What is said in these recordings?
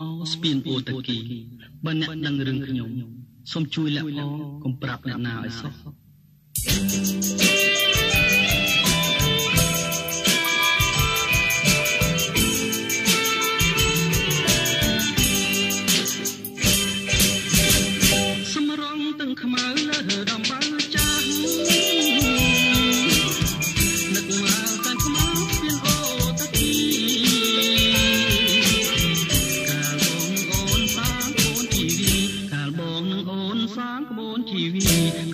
អូស្ពានអូតាគីបើអ្នកដឹងរឿងខ្ញុំសូមជួយលាក់ផងកុំប្រាប់អ្នកណាឲ្យសោះសម្រងទាំងខ្មៅលើដំបៅចាស់នឹកមកតែខ្មៅស្ពានអូតាគី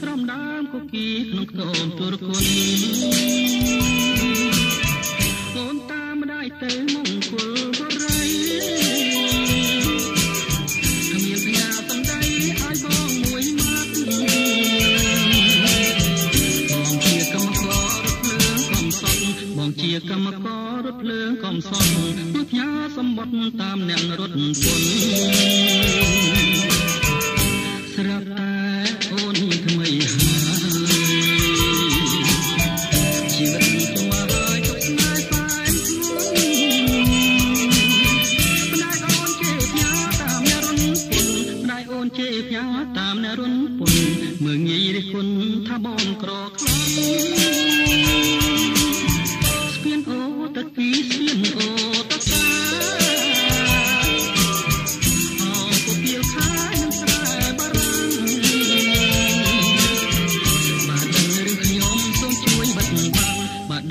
ក្រំដើមគគីក្នុងខ្ទមទុរគុណអូនតាមម្ដាយទៅមង្គលបរិយគ្មានផ្ញើសំដីឲ្យបងមួយម៉ាត់បងជាកម្មកររថភ្លើងកំសត់បងជាកម្មកររថភ្លើងកំសត់ផ្ញើសម្បត្តិតាមអ្នករត់ពន្ធស្រាប់តែអូនថ្មីហើយជីវិតខ្ញុំហើយទុកស្នេហ៍តែម្ដាយអូនជេរផ្ញើតាមអ្នករុនពុនម្ដាយអូនជេរផ្ញើតាមអ្នករុនពុនមើងងាយរិះគន់ថាបងក្រខ្លាំងស្ពានអូតាគីស្ពានអូតាកា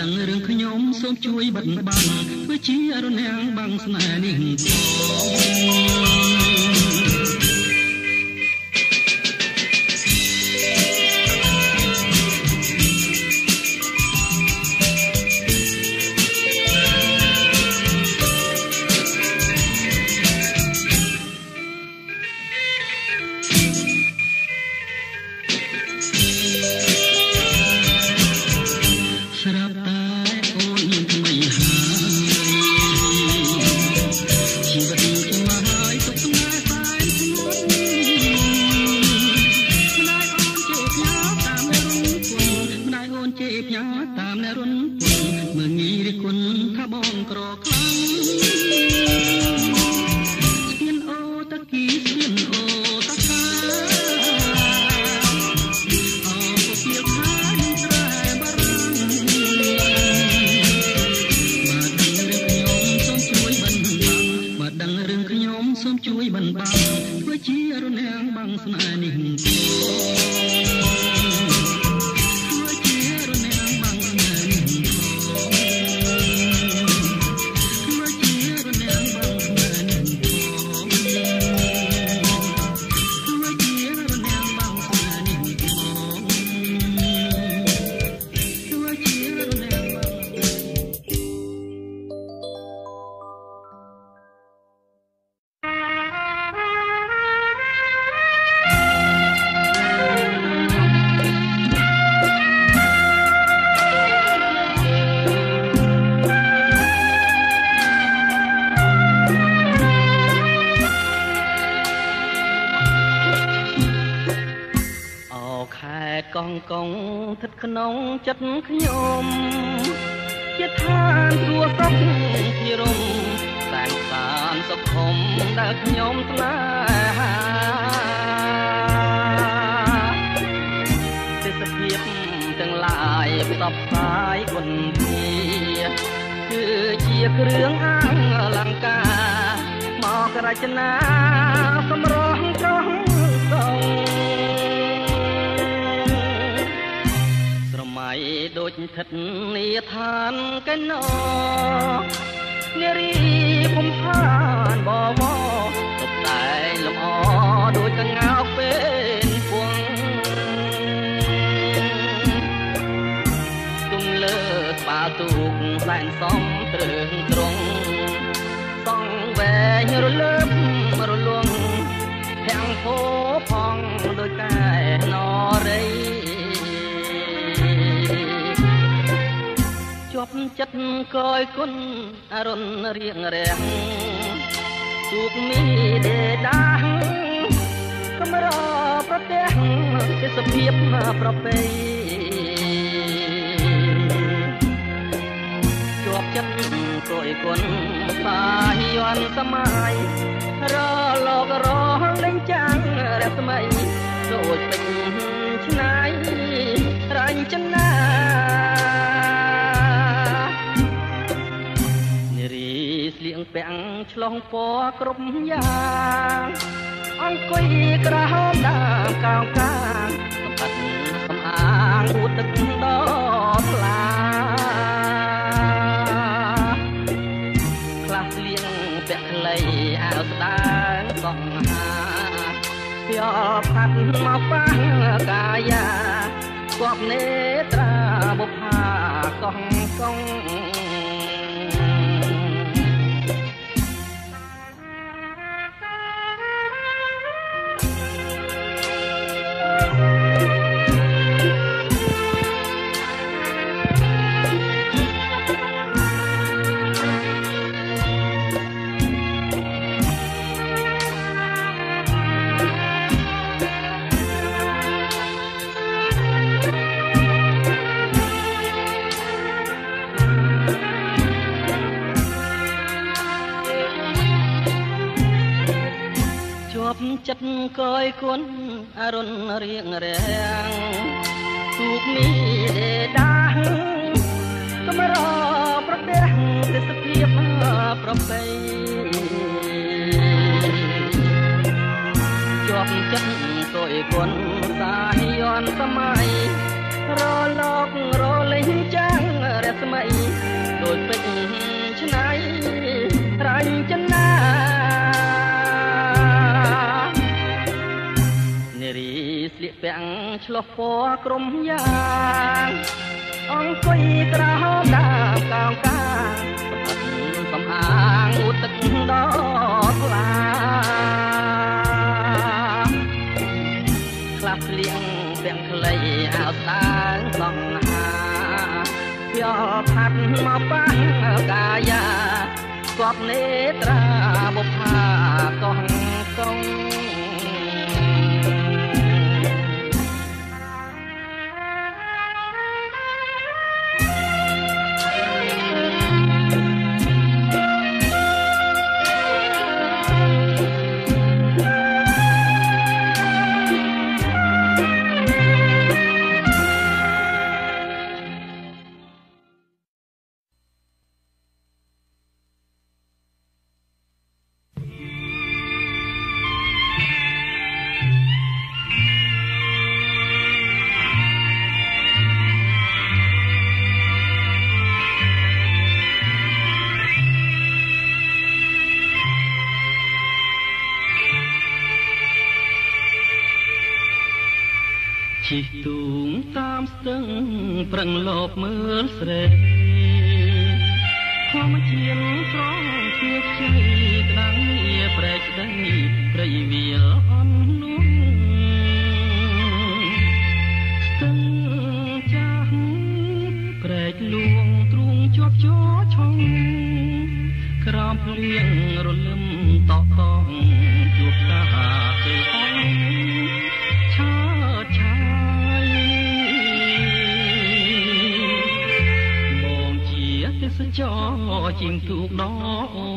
ដឹងរឿងខ្ញុំសូមជួយបិទបាំងធ្វើជារនាំងបាំងស្នេហ៍នេះតាមអ្នករុនពុនមើងងាយរិះគន់ថាបងក្រខ្លាំងស្ពានអូតាគីស្ពានអូតាកាអូពុកៀលខាយស្រែបារាំងបើដឹងរឿងខ្ញុំសូមជួយបិណ្ឌបាំងធ្វើជារនាំងបាំងស្នេហ៍នេះកងកងស្ថិតក្នុងចិត្តខ្ញុំជាឋានគ្រួសុខជារំតែនសានសុខុមដែលខ្ញុំស្នេហាទេសភាពទាំងឡាយផ្សព្វផ្សាយគុណធាគឺជាគ្រឿងអលង្ការមករចនាសម្រស់ចុះសងដូចស្ថិតនាឋានកែណោនារីភូមិឋានបវរតបតែលំអដូចកងោកពេលពួងទុំលើស្បាទូកសែនសំត្រឹងត្រង់សងវែងរលើបរលងទាំងភោផងដូចកែណរីជាប់ចិត្តកយគុណអរុនរៀងរាំងទូកមីដេដាកំរប្រទេសទេសភាពប្រពៃជាប់ចិត្តកយគុណសាយ័នសម័យ ស្មីដូចពេញឆ្នៃរាញ់ចនានារីស្លៀងពាក់ឆ្លងពណ៌គ្រប់យ៉ាងអង្គុយក្រហមដើមកោងកាងសម្បត្តិសំអាងអួតទឹកដល់ថ្លាខ្លះស្លៀងពាក់ខ្លីអាវស្ដើងសង្ហាពីអផាត់មកប៉ះកាយាគប់នេត្រាបុប្ផាកងកងចិត្តកយគុណអរុនរៀងរាំងទូកមីដេដាកំរប្រទេសទេសភាពប្រពៃជាប់ចិត្តកយគុណសាយ័នសម័យរលករលេងចាំងរស្មីដូចពេជ្រឆ្នៃរាញ់ចនាស្លៀកពាក់ឆ្លុះពណ៌ក្រុមយ៉ាងអង្គុយក្រហមដើមកោងកាងសំអាងអួតទឹកដល់ថ្លាខ្លះស្លៀងពាក់ខ្លីអាវស្ដើងសង្ហាយកផាត់មកប៉ះកាយាគប់នេត្រាបុប្ផាកងកងជិះទូងតាមស្ទឹងប្រឹងលបមើលស្រីធម្មជាតិស្រងធៀបជ័យក្តាំងងារប្រែកដីព្រៃវាលអន់នោះស្ទឹងចាស់ប្រែកលួងទ្រូងជាប់ជោឆុងក្រោមភ្លៀងរលឹមតក់តងជួបកាពេលអងឆើតឆាយបងជាទេសចរជាងទូកដល់អូ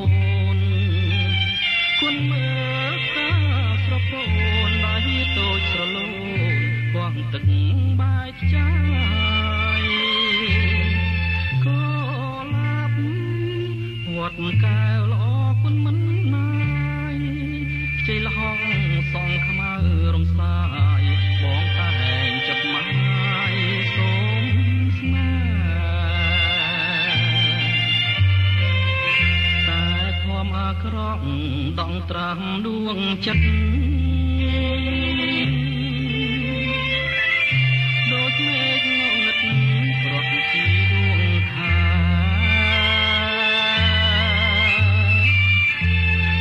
នគុណមើលតាស្រពោនបាយតូចស្រលូនគង់ទឹកបាយខ្ចាយក៏ឡាប់វត្តកែវល្អគុណមិនណាយខ្ចីលហងសងខ្មៅរំសាយបងតែងចិត្តម៉ាយសូមស្នេហ៍តែធំអាក្រក់ដងត្រាំដួងចិត្តដូចមេឃងងឹតប្រត់ពីដួងខា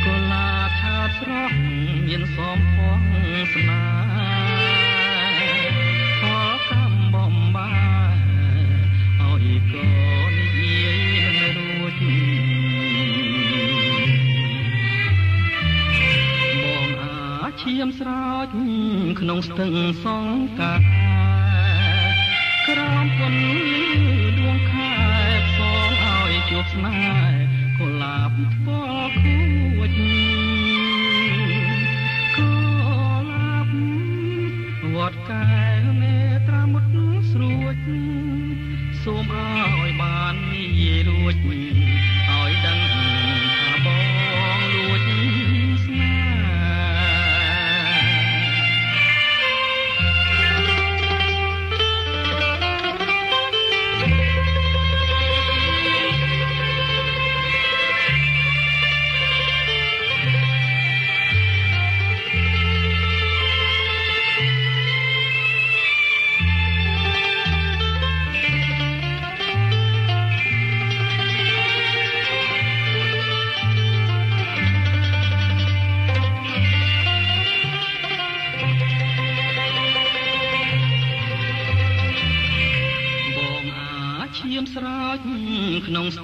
កុលាបឆាតស្រស់មានសមផងស្នាផលកម្មបំបាយឲ្យកូននិយាយមិនរួចបងអាឈាមស្រោចក្នុងស្ទឹងសង្កាក្រោមពន្លឺដួងខែផ្សងឲ្យជួបស្នេហ៍កុលាបថ្ពាល់ខួចកុលាប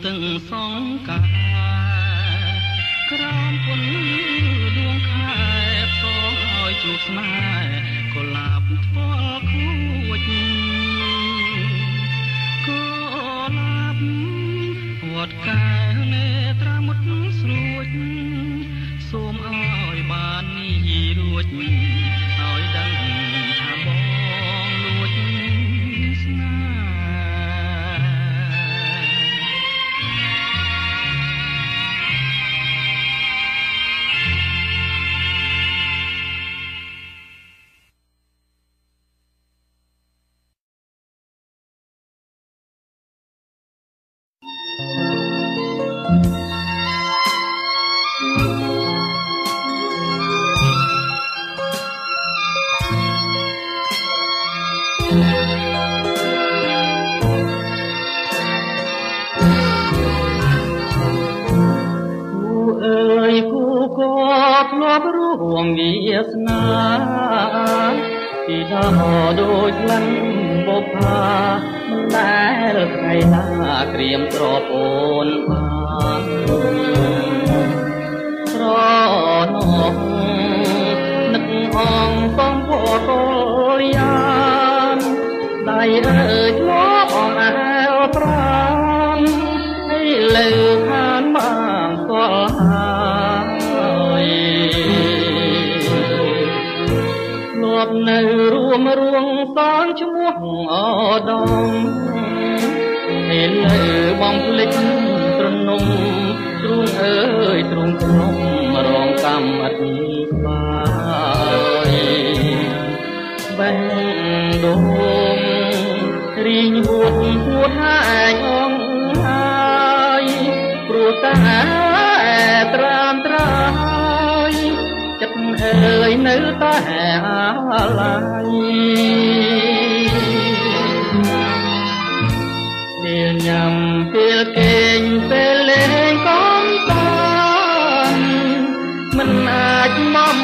ទឹងសងកាក្រោមគុណដួងខែផ្សងឲ្យជួបស្នេហ៍កុលាបថ្វាល់ខួចកុលាបវត្តកែវនេត្រាមុតស្រួចសូមឲ្យបាននេះរួចឲ្យដឹងថាបងលួចស្នេហ៍រួមវាសនាពីដល់ដូចលិនបុប្ផាមិនដែលថ្ងៃណាក្រៀមទ្រពូនបានស្រណោះនឹកអងបងពកលយានដៃអើយធ្លាប់អងអែលប្រាំឲ្យលើខានបានស្គាល់ហើយនៅរួមរួងសងឈ្មោះអដមឯលើបងភ្លេចត្រនំទ្រូងអើយទ្រូងក្នុងរងកម្មអត់បាយបេះដូងរីងហួតហួតហាយអងហើយព្រោះតែត្រាំត្រាយចិត្តអើយនៅតែអាឡ័យពេលញ៉ាំពេលគេងពេលលេងកំសាន្តមិនអាចមក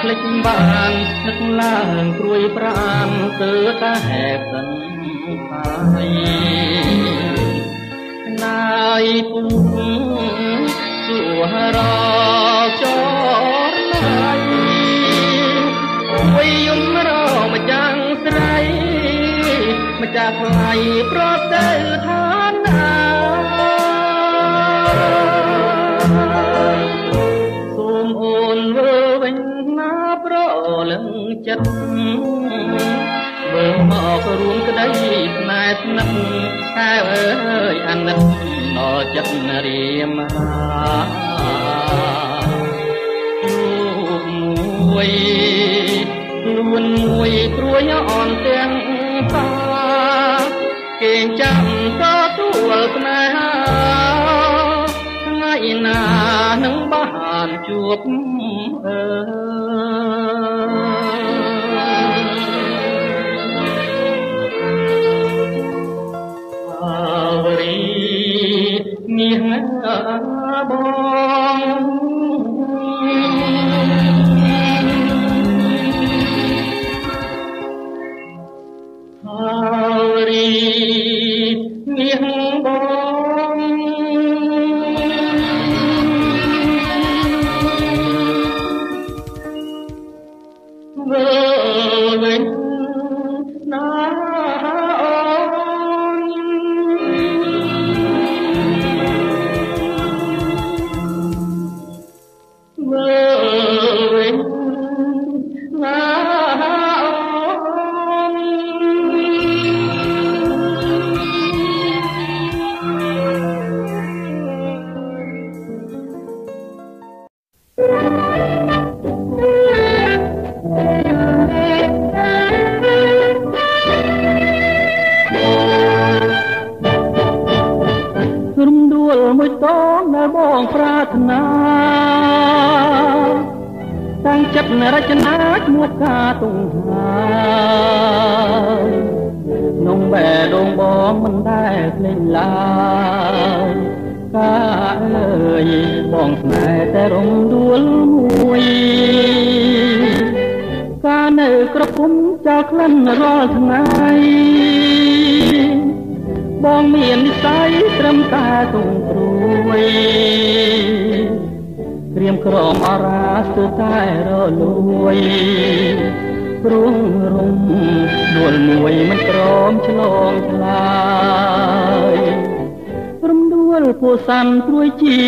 ភ្លេចបាននឹកឡើងព្រួយប្រាណទៅតែហេតុសិនហើយណាយពុំសួររចរវិយំរម្ចាស់ស្រីម្ចាស់ថ្លៃប្រទៅឋានណាសូមអូនវើវិញណាប្រលឹងចិត្តវើមករួមក្តីស្នេហ៍ស្និទ្ធតែអើយអាណិតដល់ចិត្តរាមាមួយខ្លួនមួយព្រួយអន់ទាំងតាគេចាំតទួលស្នេហាថ្ងៃណានឹងបានជួបអរីមានបងរីមានបងវើវិញណាវើវិញណាមួយតងនៅបងប្រាថ្នាតាំងចិត្តរចនាឈ្មោះកាតុងហើយនំបែដងបងមិនដែលភ្លេចឡើយកាអើយបងស្នេហ៍តែរំដួលមួយកានៅក្រពុំចោលក្លិនរាល់ថ្ងៃ បងមាននិស្ស័យត្រឹមតែទុំព្រួយក្រៀមក្រំអរាស្ទើរតែរលួយព្រួងរំដួលមួយមិនក្រមឆ្លងឆ្លើយរំដួលពោសាន់ព្រួយជី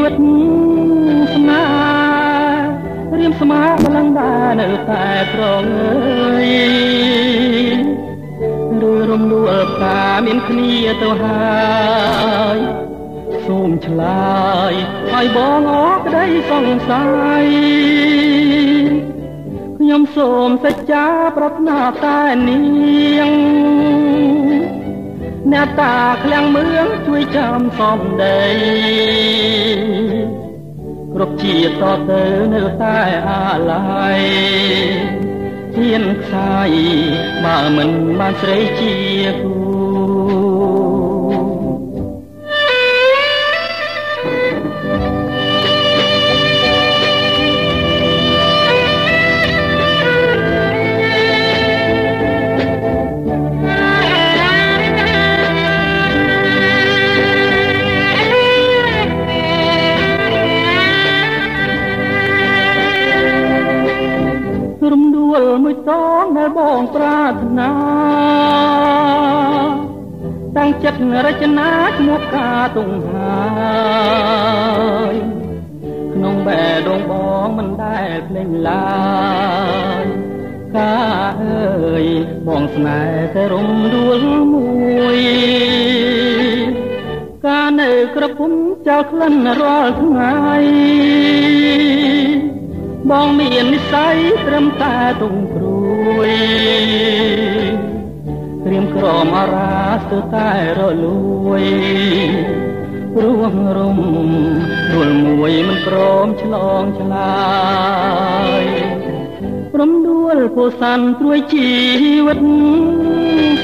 វិតស្នេហ៍រៀមស្មាម្លឹងដែរនៅតែត្រង់អើយឬរំដួលផ្កាមានគ្នាទៅហើយសូមឆ្លើយឲ្យបងអរក្តីសង្ស័យខ្ញុំសូមសច្ចាប្រាថ្នាតែនាងអ្នកតាឃ្លាំងមឿងជួយចាំសំដីគ្រប់ជាតិតទៅនៅតែអាឡ័យហ៊ានខ្សាយបើមិនបានស្រីជាគូរំដួលមួយតងដែលបងប្រាថ្នាតាំងចិត្តរចនាឈ្មោះការទុំហើយក្នុងបែដងបងមិនដែលភ្លេចឡើយការអើយបងស្នេហ៍តែរំដួលមួយការនៅក្រពុំចោលក្លិនរាល់ថ្ងៃបងមាននិស្ស័យត្រឹមតែទុំព្រួយក្រៀមក្រំអរាស្ទើរតែរលួយរួងរំដួលមួយមិនព្រមឆ្លងឆ្លើយរំដួលពោសាន់ព្រួយជីវិត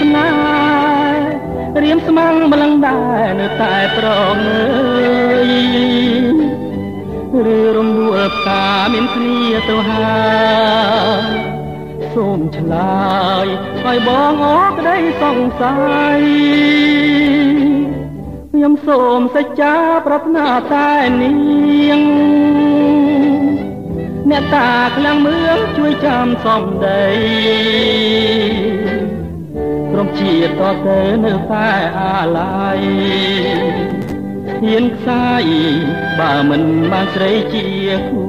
ស្នេហ៍រៀមស្មាំងម្លឹងដែរនៅតែប្រងអើយឬរំដួលផ្កាមានគ្នាទៅហើយសូមឆ្លើយឲ្យបងអរក្តីសង្ស័យខ្ញុំសូមសច្ចាប្រាថ្នាតែនាងអ្នកតាឃ្លាំងមឿងជួយចាំសំដីក្រុមជាតិតទៅនៅតែអាឡ័យហ៊ានខ្សាយបើមិនបានស្រីជាគូ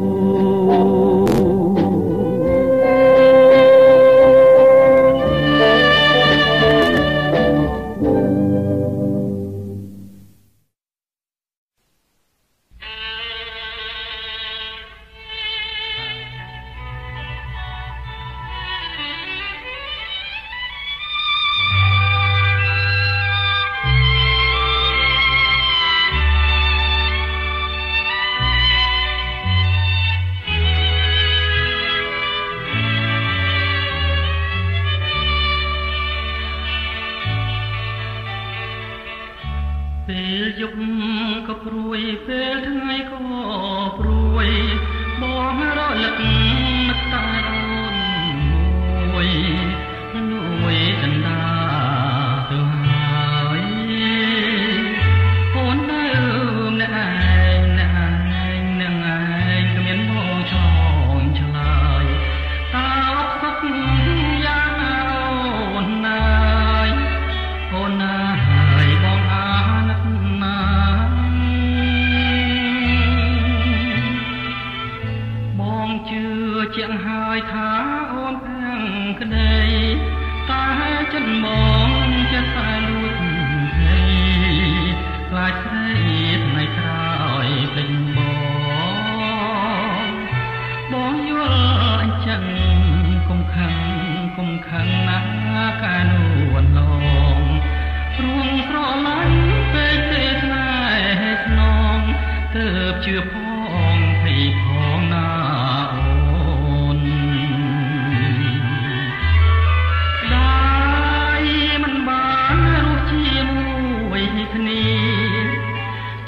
ពេលយប់ក៏ព្រួយពេលថ្ងៃក៏ព្រួយបងរលឹកនឹកតាអូនមួយនួយចន្ទាទៅហើយអូននៅម្នាក់ឯងម្នាក់ឯងនឹងឯងគ្មានមកឆ្លងឆ្លើយតើអត់សុខយ៉ាងណាអូនណាយអូនណាយបងជាងហើយថាអូនខាងក្តីតែចិនមកចិត្តតែលួចហើយខ្លាចស្រីថ្ងៃក្រោយពេញបងយល់អញ្ចឹងគុំខឹងណាស់កាលនួនឡងរួងស្រឡាញ់ពេកទេស្នេហ៍ស្នងទើបជឿផងភ័យផងណា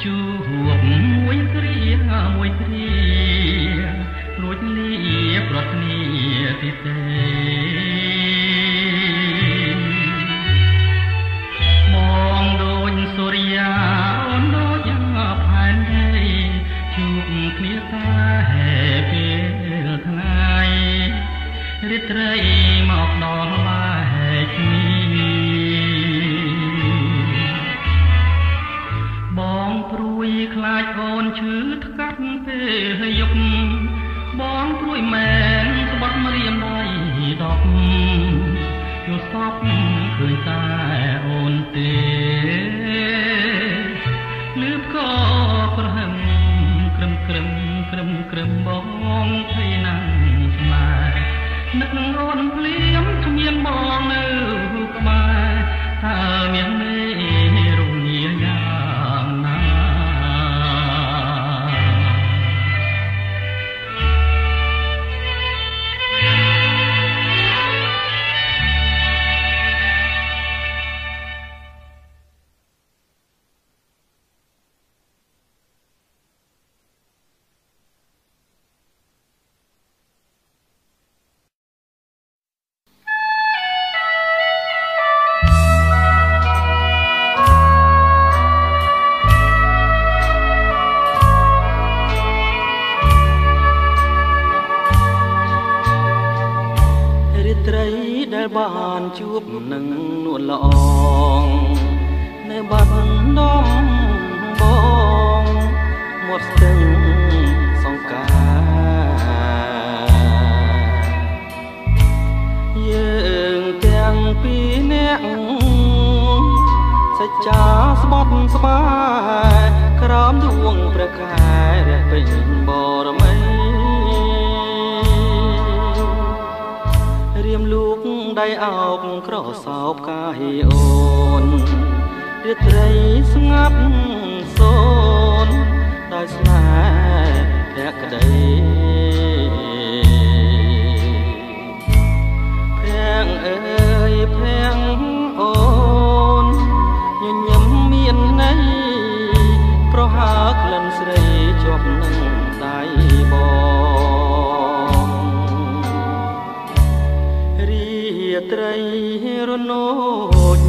ជួបមួយគ្រារួចលៀបប្រត់គ្នាទីទេបង ត្រីមកដល់បែកនេះបងព្រួយខ្លាចអូនឈឺថ្កាត់ពេលយប់បងព្រួយមែនស្បត់ម្រាមដៃដប់យល់សពឃើញតែអូនទេលឺក៏ប្រហែលក្រឹមបងភ័យណាស់ស្នេហ៍នឹកនឹងអូនភ្លៀមគ្មានបងនៅក្បែរតើមានមេរងាយ៉ាងណាបានជួបនឹងនួនល្អងនៅបាត់ដំបងមាត់ស្ទឹងសង្ការយើងទាំងពីរនាក់សេចក្ដីស្បត់ស្បាយក្រោមដួងព្រះខែរះពេញបរមីរៀមលូកដៃអោបក្រសោបកាយអូនរាត្រីស្ងាត់សូនដោយស្នេហ៍ភក្តីភាំងអើយភាំងអូនញញឹមមានន័យប្រហើក្លិនស្រីជាប់នឹងដៃបងរាត្រីរនោច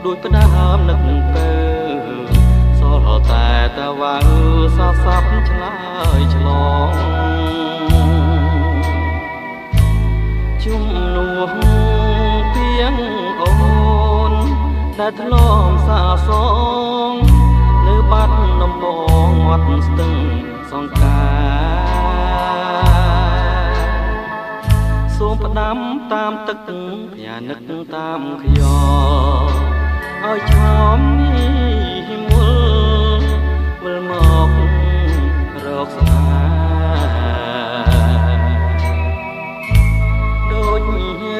ដូចផ្ដើមនឹកទៅសល់តែតាវ៉ៅសោសពឆ្លើយឆ្លងជុំនោះទៀងអូនដែលធ្លាប់សាសងនៅបាត់ដំបងមាត់ស្ទឹងសង្ការសូមផ្ដាំតាមទឹកភ័យនឹកតាមខ្យល់ឲ្យឆោមនេះមុលវិលមករកស្នេហ៍ដូច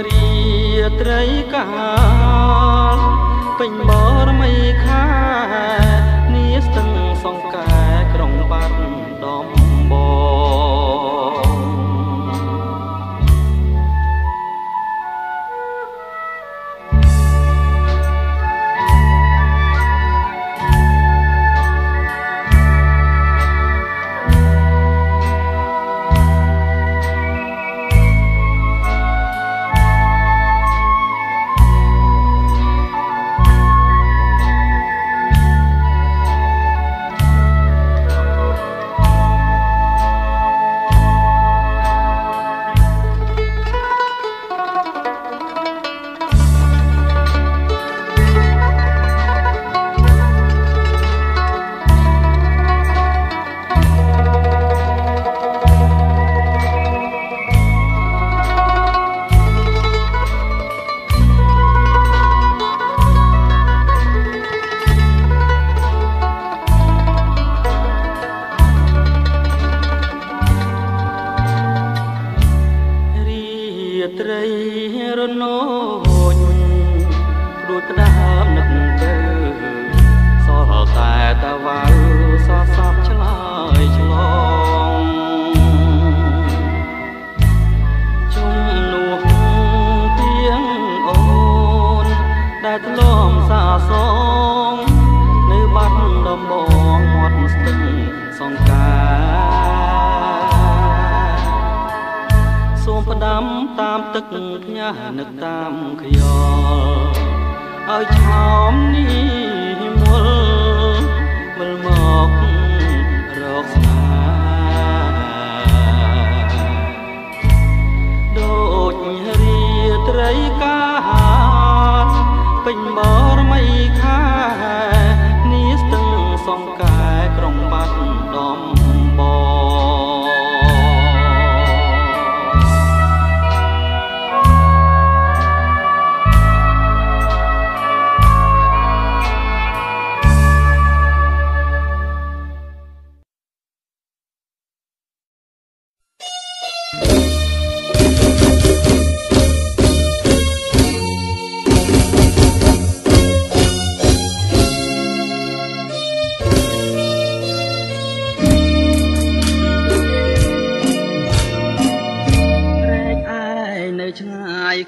រាត្រីកាលពេញបរមីខានាស្ទឹងសង្កែក្រុងបាត់ដំបងត្រីរនោចដូចផ្ដើមនឹកទៅសល់តែតាវ៉ៅសោសពឆ្លើយឆ្លងជុំនោះទៀងអូនដែលធ្លាប់សាសងនៅបាត់ដំបងមាត់ស្ទឹងសង្ការសូមផ្ដាំតាមទឹកផ្ញើនឹកតាមខ្យល់ឲ្យឆោមនេះមុលវិលមករកស្នេហ៍ដូ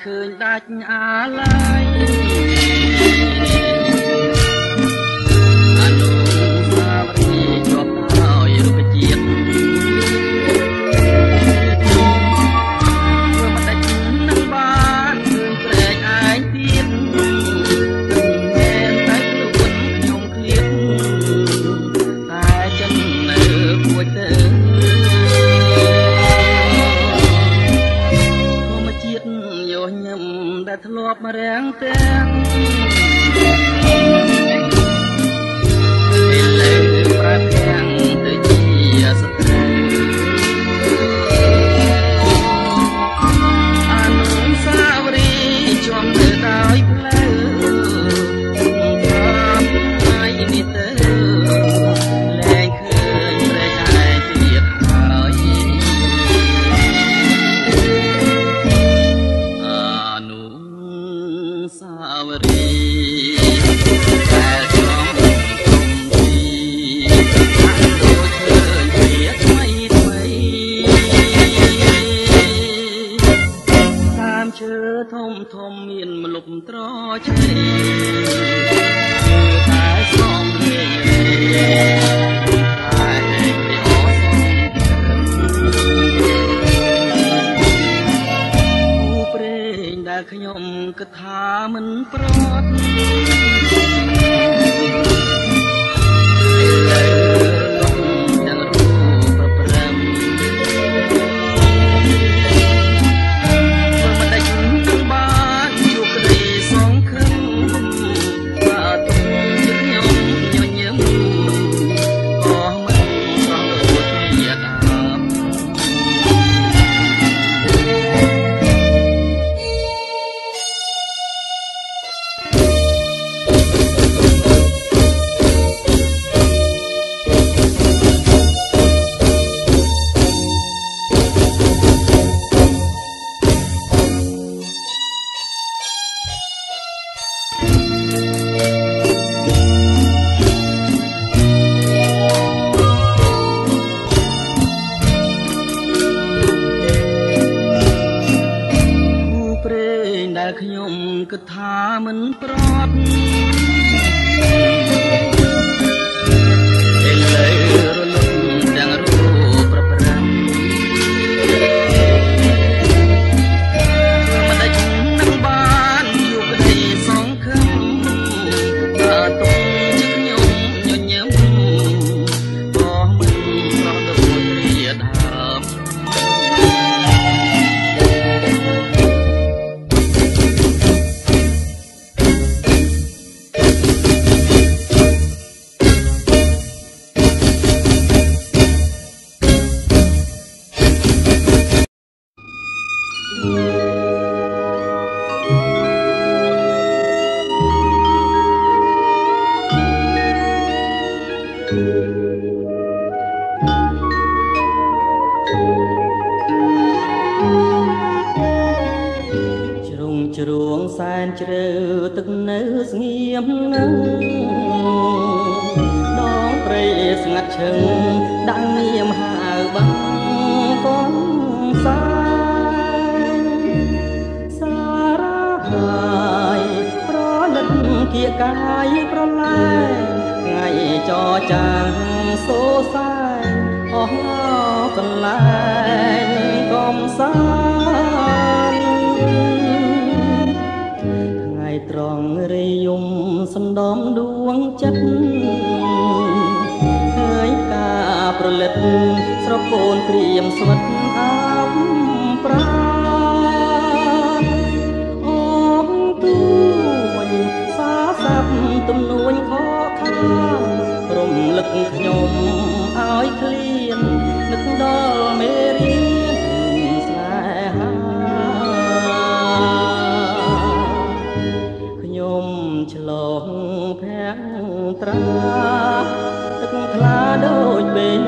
ឃើញដាច់អាឡ័យអនុស្សាវរីយ៍ជាប់ដោយរុក្ខជាតិមិនដាច់នឹងបានឃើញព្រែកឯងទៀតមែនតែខ្លួនខ្ញុំឃ្លាតតែចិននៅពួចទៅដែលធ្លាប់មករាំងទាំងពេលលើប្រែប្រាំងទៅជាសត្រូវអនុស្សាវរីយ៍ជាប់ទៅដោយផ្លូវតាមថ្ងៃនេះទៅលែងឃើញព្រែកឯងទៀតហើយសាវរីតែចំទីដូចឃើញវាថ្មីថ្មីតាមឈើធំធំមានម្លប់ត្រឆេតែសំលេងតែពីអស់ព្រេងដែលខ្ញុំគិតថាមិនប្រត់លើលំទាំងរូបប្រព្រឹត្តមិនដាច់នឹងបានជួបក្តីសង្ឃឹមថាទុកជាខ្ញុំញញឹមក៏មិនស្រស់ដូចជាដើមដែលខ្ញុំគិតថាមិនប្រត់ពេលលើរលត់ទាំងរូបប្រព្រឹត្តមិនដាច់នឹងបានជួបក្តីសង្ឃឹមថាទុកជាខ្ញុំញញឹមក៏មិនស្រស់ដូចជាដើមជ្រួងសែនជ្រៅទឹកនៅស្ងៀមនឹងដងព្រៃស្ងាត់ឈឹងដាក់នាមហៅបានកូនសាយសារ៉ាហើយប្រលិតគៀកកាយប្រលែថ្ងៃចរចាងសូសាយអស់កន្លែងកំសាត្រង់រាយំសំដំដួងចិត្តឃើញការប្រលិតស្រពូនព្រាមស្វិតអមប្រាអងទួញសាសាប់ទំនួញខកខានរំលឹកខ្ញុំឲ្យឃ្លាននឹកដល់មេរៀនស្នេហាឆ្លងភាំងត្រាទឹកថ្លាដូចបេង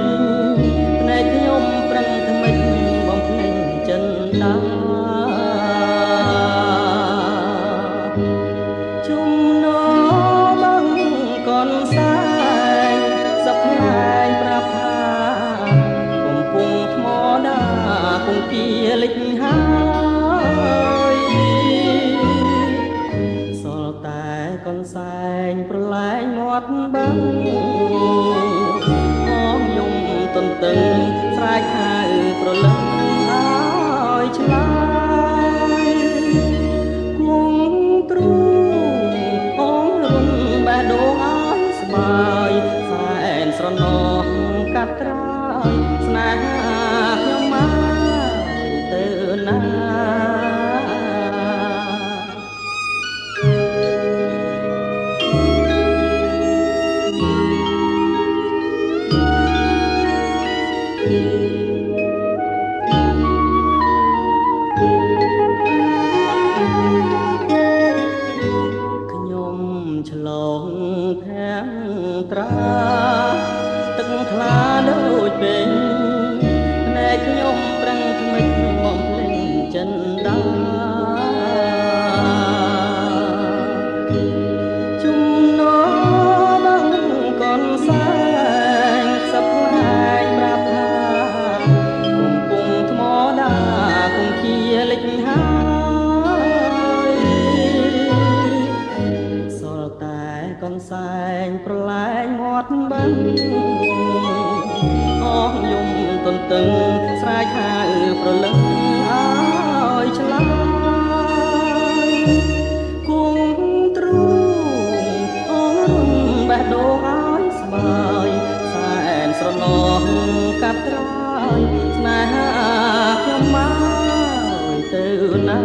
ភ្នែកខ្ញុំប្រឹងថ្មិចបំភ្លេចចិនដាជុំណបងកនសាយសប្លាយប្រាប់ថាកំពុងថ្មដាគង្គាលិចហើយ បឹងអងយំទន្ទឹងស្រែកហៅប្រលឹងឲ្យឆ្លើយគង់ទ្រូងអងរុំបេះដូងឲ្យស្បើយសែនស្រណោះកាត់ត្រើយស្នេហាខ្ញុំមកទៅណាឆ្លងភាំងត្រាទឹកថ្លាដូចពេញភ្នែកខ្ញុំប្រឹងថ្មិចមកភ្លេងចិនដាជុំនោបងកនសែងសប្លែងប្រាប់ថាគុំពុំថ្មដាគុំជាលិចកនសែងប្រឡែងមាត់បឹងអងយំទន្ទឹងស្រែកហៅប្រលឹងឲ្យឆ្លើយគង់ទ្រូងអងរុំបេះដូងឲ្យស្បើយសែនស្រណោះកាត់ត្រើយស្នេហាខ្ញុំមកទៅណា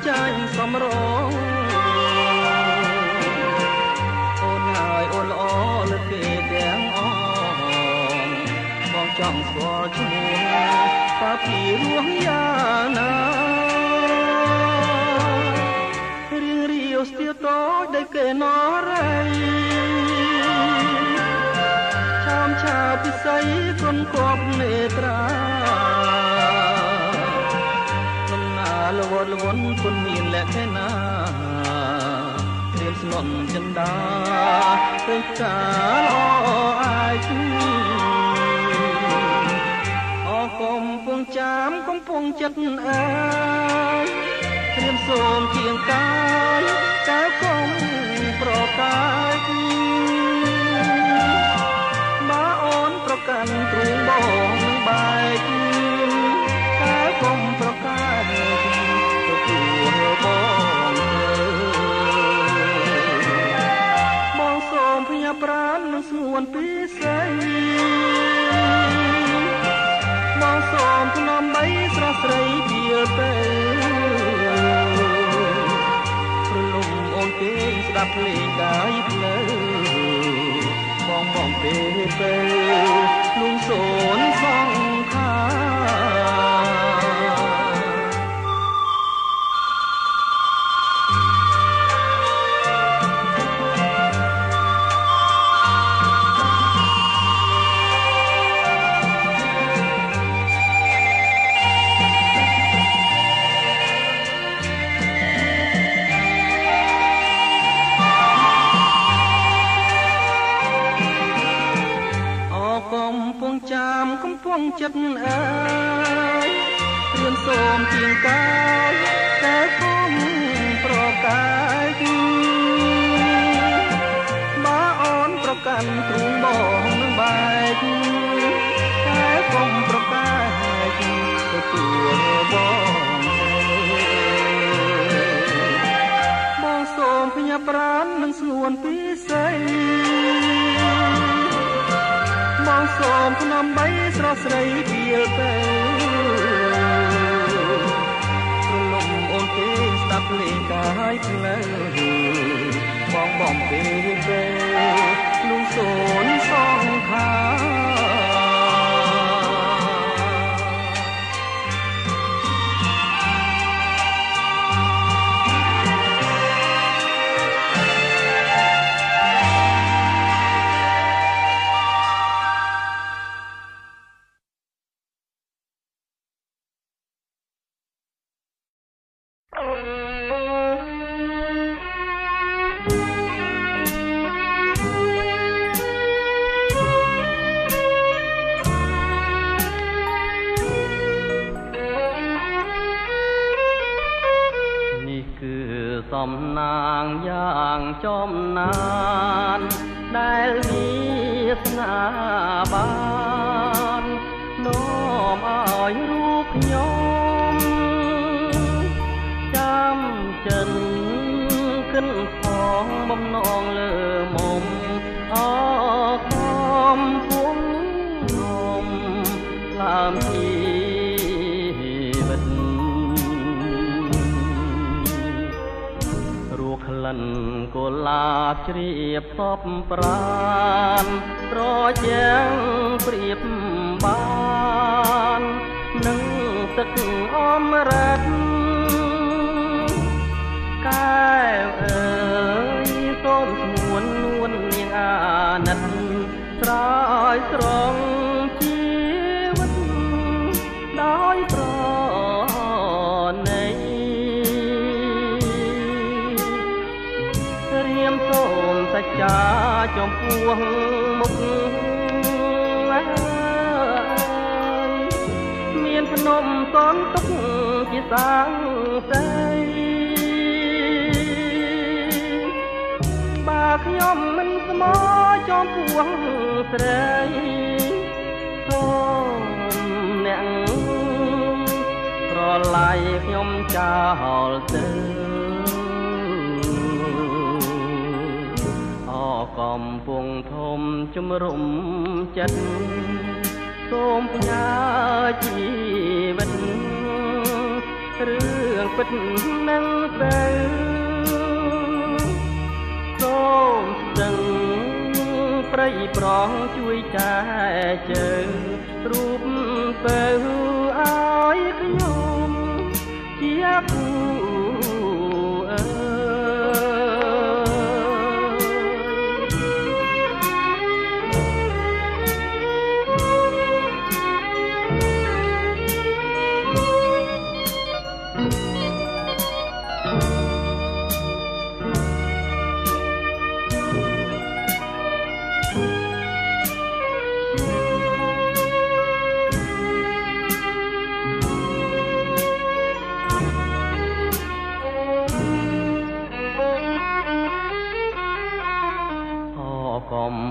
ចាញ់សំរងអូនហើយអូនល្អលើគេទាំងអងបងចង់ស្គាល់ឈ្មោះតើពីរស់យ៉ាងណា គេនរៃឆោមឆាពិសីគុនគប់នេត្រាសំណាលវត្តលវន់គុនមានលក្ខណៈស្នំចិន្តាព្រឹកកាល្អអាយអកំពុងចាំកំពុងចិត្តអើយត្រៀមសូមគៀងកាយកាកុំប្រកាយបើអូនប្រកាន់ទ្រូងបងនឹងបែកកាកុំប្រកាយទទួលបងសូមភញាប្រាណនឹងស្ងួនពិសីបងសូមថ្នមបីស្រស់ស្រីពីលទៅព្រលឹមអូនគេស្ដាប់ភ្លេងកាយផ្លូវបងពេលលួងសូនសងខាកំពុងចិត្តអើយរៀនសូមជាងកាយតែគុំប្រកាយបើអូនប្រកាន់ទ្រូងបងនឹងបែកតែគុំប្រកាយទទួលបងសូមភញាប្រាណនឹងស្ងួនពិសីបងសូមថ្នមបីស្រស់ស្រីពីលទៅព្រលឹមអូនគេស្ដាប់លេងកាយផ្លូវបងពេលលួងសូនសងខាសំណាងយ៉ាងចំណានដែលវាសនាបាននាំឲ្យរូបខ្ញុំចាំចិនគិនផងបំណងលើមុំអកំពុងងំឡាមជីវិតក្លិនកុលាបជ្រាបសពប្រានប្រចាំព្រៀបបាននឹងទឹកអមរិតកែវអើយសូមស្ងួននួននាងអាណិតស្រោយស្រង់ជីវិតដោយប្រណីសូមសច្ចាចំពោះមុខមានភ្នំសនទុកជាសាងសីបើខ្ញុំមិនស្មោចំពោះស្រីសូមអ្នកប្រឡាយខ្ញុំចោលទៅកំពុងធំជំរុំចិត្តសូមផ្ញើជីវិតរឿងពិតនឹងទៅសូមស្ទឹងព្រៃប្រងជួយចែជើងរូបទៅឲ្យខ្ញុំជាគូ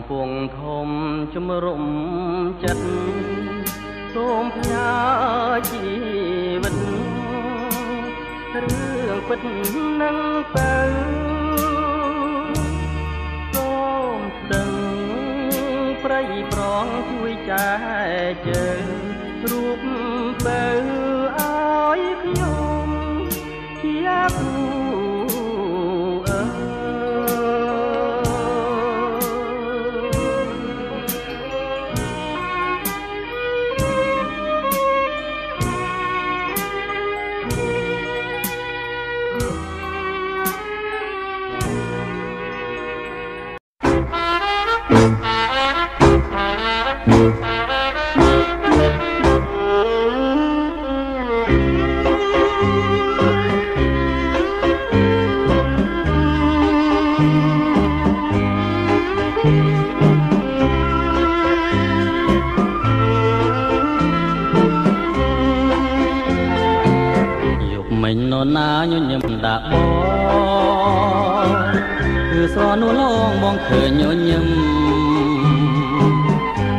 ពងធំជំរុំចិត្តសូមផ្ញើជីវិតរឿងពិតនឹងទៅសូមស្ទឹងប្រៃប្រងជួយចែកជើងរូបទៅឲ្យខ្ញុំជាគូណាញញឹមដាក់បងគឺស្រនួលងបងឃើញញញឹម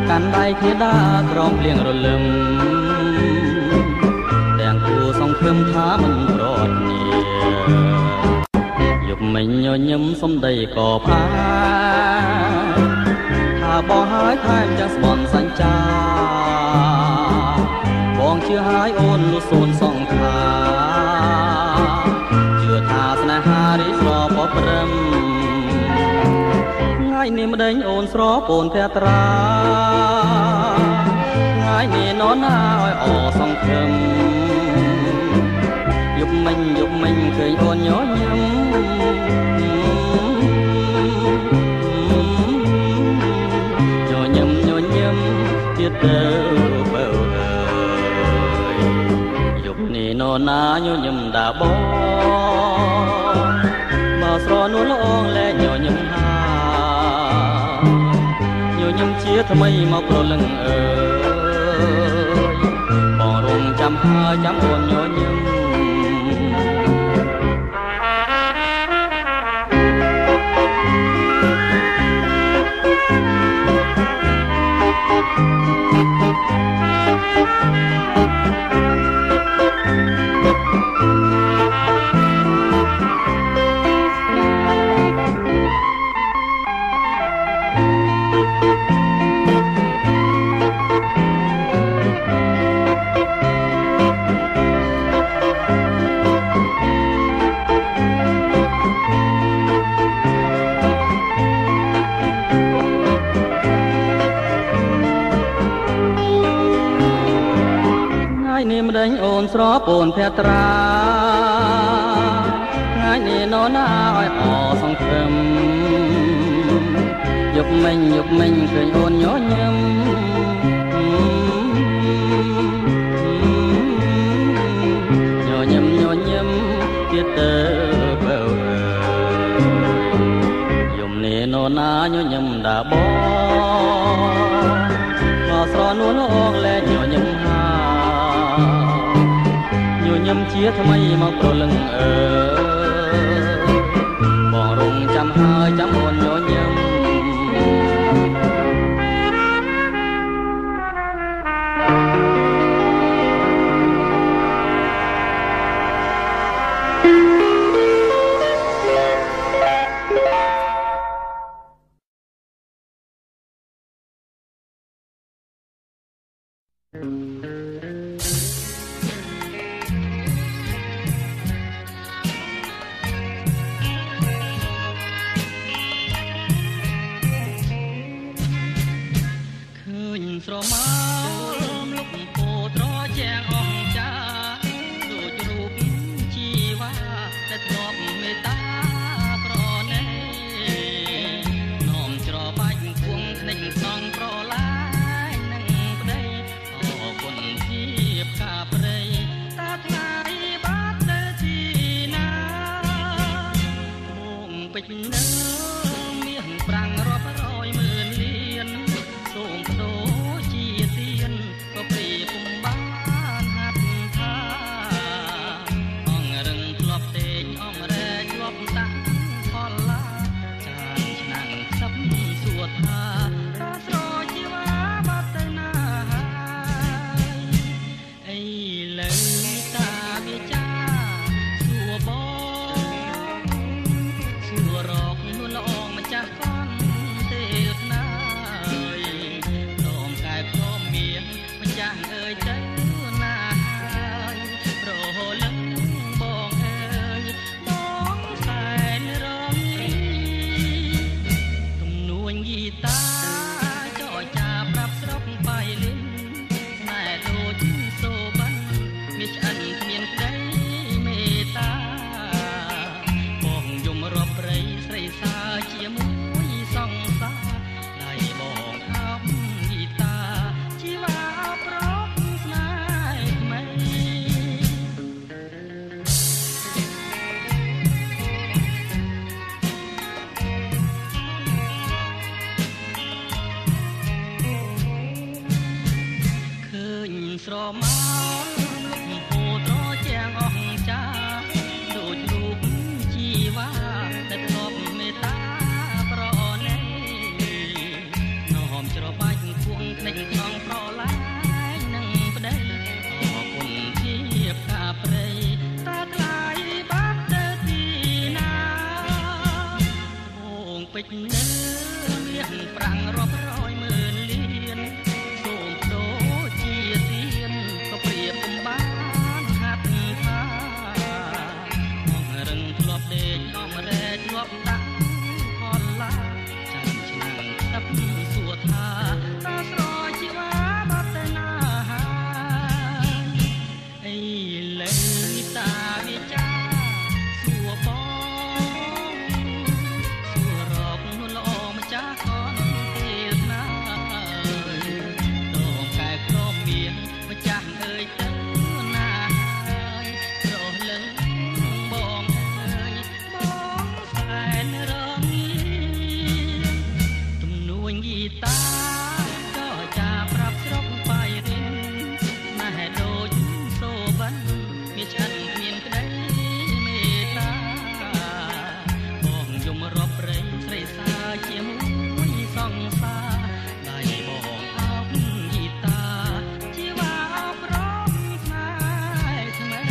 កាន់ដៃគ្នាដើរក្រោមភ្លៀងរលឹមទាំងគូសង្ឃឹមថាមិនប្រត់នីយប់មិញញញឹមសំដីក៏ផាថាបងហើយថែមចាំស្បន់សញ្ចាបងជឿហើយអូននោះសូនសង្ខាថាស្នេហារីស្រពព្រឹមថ្ងៃនេះម្ដេចអូនស្រពូនភត្រាថ្ងៃនេះនរណាឲ្យអសង្ឃឹមយប់មិញឃើញអូនញញឹមទៀតទៅបើអើយយប់នេះនរណាញញឹមដាក់បងមកស្រនួលអងលែងញញឹមហាញញឹមជាថ្មីមកប្រលឹងអើយបងរងចាំហើយចាំអូនញញឹមម្ដេចអូនស្រពូនភត្រាថ្ងៃនេះនរណាឲ្យអសង្ឃឹមយប់មិញឃើញអូនញញឹមញញឹមទៀតទៅបើយំនេះនរណាញញឹមដាក់បងមកស្រនួលអងលែងញញឹមញញឹមជាថ្មីមកប្រលឹងអើបងរងចាំហើយចាំអូនញញឹមស្រមោលលុកពោត្រជាងអង្ចាដូចរូបជីវ៉ាដែលធ្លាប់មេត្តាប្រណីនោមច្របាច់គួងភ្នែកសងប្រឡាយនឹងប្តីអរគុណជាផ្កាព្រៃតាថ្ងៃបាត់ទៅទីណាមុំពេជ្រនៅមានប្រាំងរាប់រយម៉ឺនលានសូមបដូរ ចរចាប្រាប់ស្រុកបាយរិនណែដូចសូវិនមានឆ្អិនមានក្តីមេត្តាបងយំរាប់ព្រៃស្រីសាជាមួយសង្សារដៃបងអោបយីតាជីវ៉ាអប់រំស្នេហ៍ថ្មី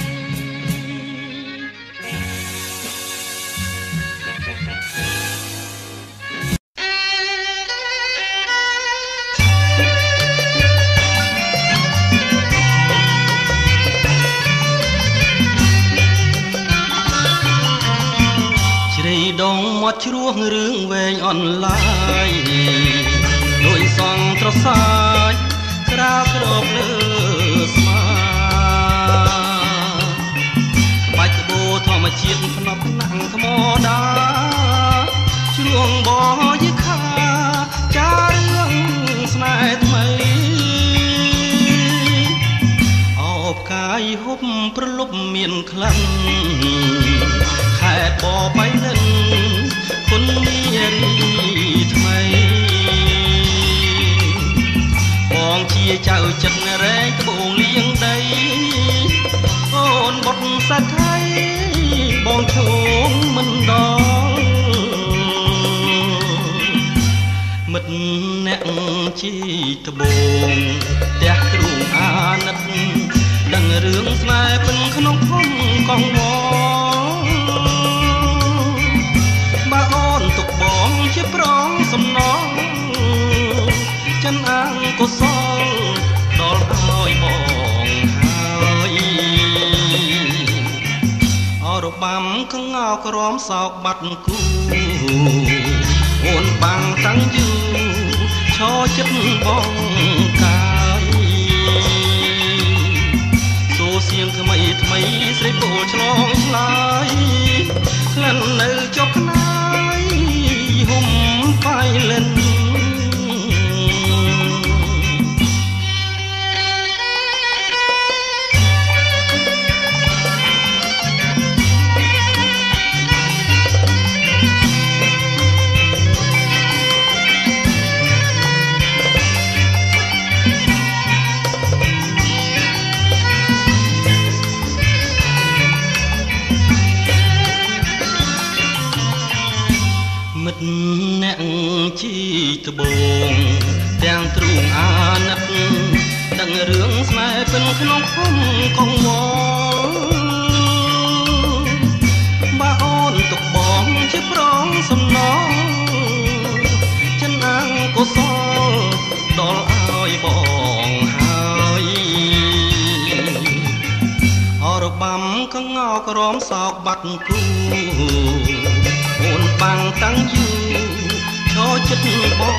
ដងមាត់ជ្រោះរឿងវែងអនឡាញដោយសងត្រសាយក្រាបក្របលើស្មាក្បាច់ក្បូរធម្មជាតិភ្នប់ណាំងថ្មដាជ្រួងបយិខាចារឿងស្នេហ៍ថ្មីអោបកាយហូបប្រលប់មានក្លិនខេត្តបបៃលិនគុណនារីថ្មីបងជាចៅចិត្តរែងត្បូងលៀងដីអូនបុតសាថៃបងឈោងមិនដល់មិត្តអ្នកជីត្បូងផ្ទះទ្រូងអាណិតដឹងរឿងស្នេហ៍ពិនក្នុងភូមិកងវបើអូនទុកបងជាប្រងសំណងចិនអង្គុសលដល់ឲ្យបងហើយអរបាំកងោក្រមសោកបាត់គូអូនបាំងតាំងយូឈរចិត្តបងកាយសូសៀងថ្មីថ្មីស្រីពោឆ្លងឆ្លើយក្លិននៅចុកណាយហុំបាយលិនមិត្តអ្នកជីត្បូងទាំងទ្រូងអាណិតដឹងរឿងស្នេហ៍ពិនក្នុងភូមិកងវបើអូនទុកបងជាប្រងសំណងចិនអង្គុសលដល់ឲ្យបងហើយអរបាំកងោក្រមសោកបាត់គូអូនបាំងតាំងយូឈរចិត្តបង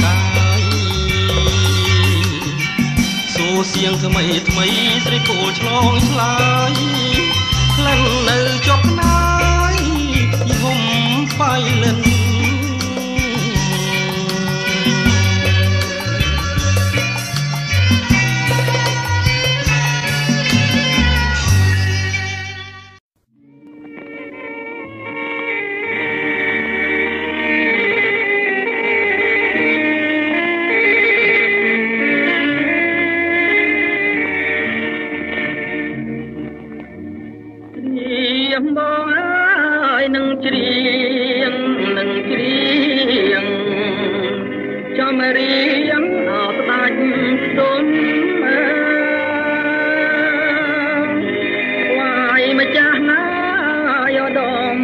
កាយសូសៀងថ្មីថ្មីស្រីគោលឆ្លងឆ្លើយក្លិននៅជាប់ណាយយហុំបាយលិនបងអើយនឹងច្រៀងចំរៀងអត់ស្ដាច់ទុនវាយម្ចាស់ណាយោដម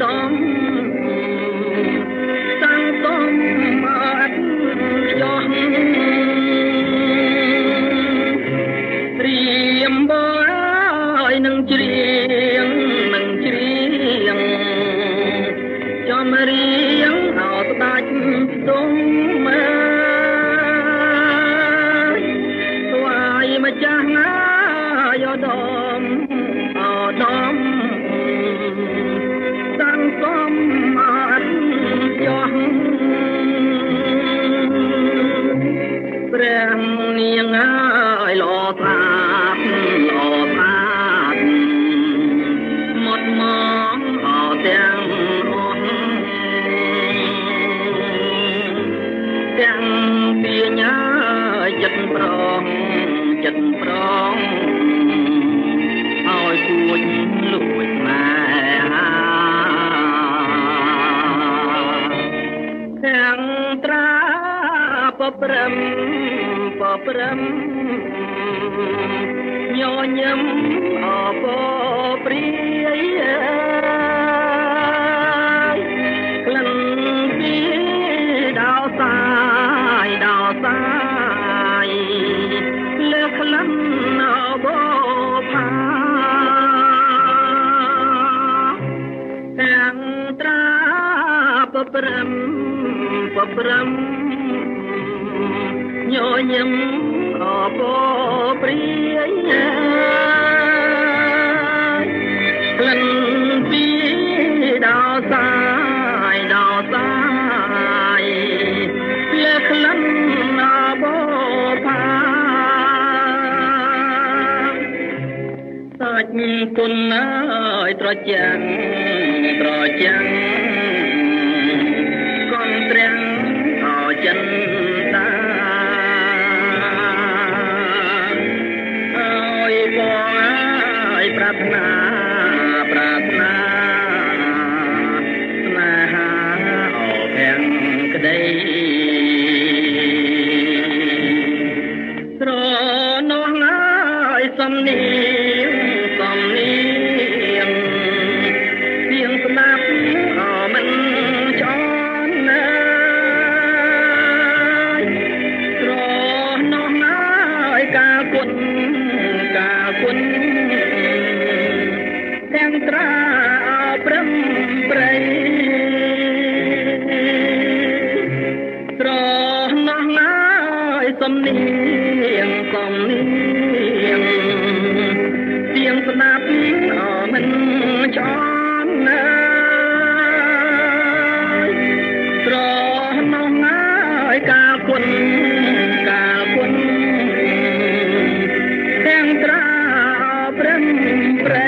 តាំងកំអត់ចោះព្រៀមបងអើយនឹងច្រៀងចំរៀងអត់ស្ដាច់ទុំស្វាយម្ចាស់ណាយោដមតាំងកំអត់ចោះព្រះនាងអើយលោត្រាបមកទាំង ទាំងពីញ៉ាចិត្តប្រងឲ្យគួចលួចម៉ែទាំងត្រាបព្រឹមញញឹមអបព្រាយក្លិនពីដោសាយលើក្លិនអបផាទាំងត្រាបព្រឹមញញឹមអបព្រាយក្លិនពីដោសាយលើក្លិនអបផាសាច់គុណអើយត្រចាំងកងត្រាំងអចិនតាឲ្យបងឲ្យប្រាថ្នាស្នេហាអភាំងក្តីស្រនោះហើយសំនៀងទៀងស្ដាប់មិនចន់ណាស្រនោះហើយការគុណទាំងត្រាព្រឹមព្រៃស្រនោះហើយសំនៀងទៀងស្ដាប់មិនចន់ណាស្រនោះហើយការគុណទាំងត្រាព្រឹមព្រៃ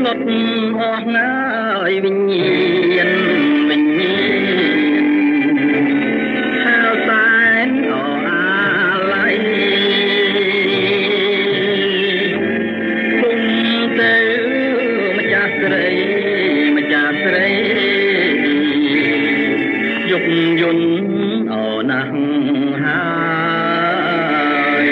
លុតអស់ណាយវិញ្ញាណហាលសែនអាឡ័យគុំទៅម្ចាស់ស្រីយុគយន្តណាស់ហើយ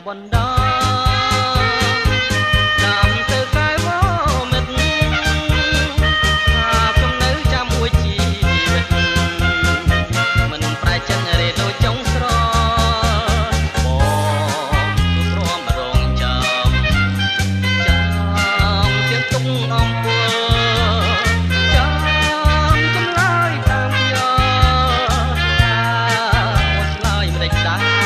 បណ្ដាតាមទៅកាយវមិត្តថាខ្ញុំនៅចាំមួយជីវិតមិនប្រែចិនរេដូចចុងស្របងព្រមរងចាំទៀងទុកអំពើចាំចម្លើយតាមយ៉ាឆ្លើយមិនដេចដែរ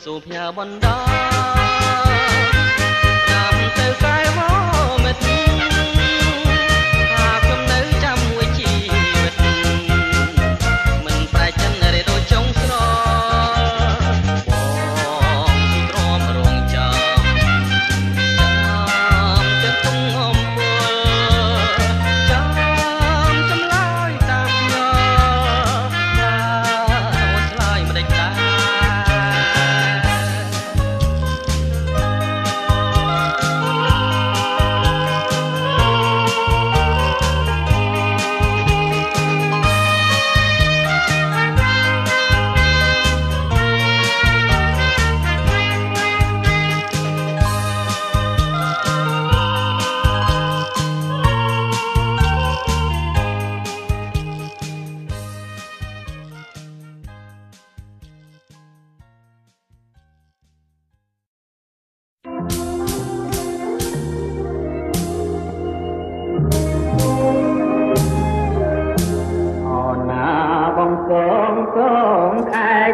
សូផ្ញើបណ្ដាតាមទៅកាយវមិត្តថាខ្ញុំនៅចាំមួយជីវិត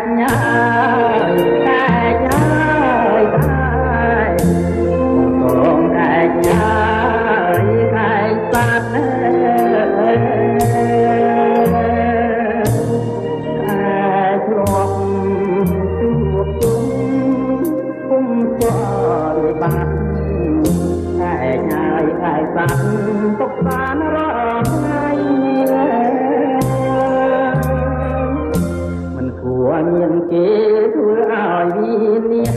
កញ៉ាយតែញ៉ាយតែកងតែញ៉ាយតែសាត់ធ្លាប់ជួបជុំគុំស្គាល់បាត់តែញ៉ាយតែសាត់ទុកបានរាល់ថ្ងៃមានគេធ្វើឲ្យវាលៀង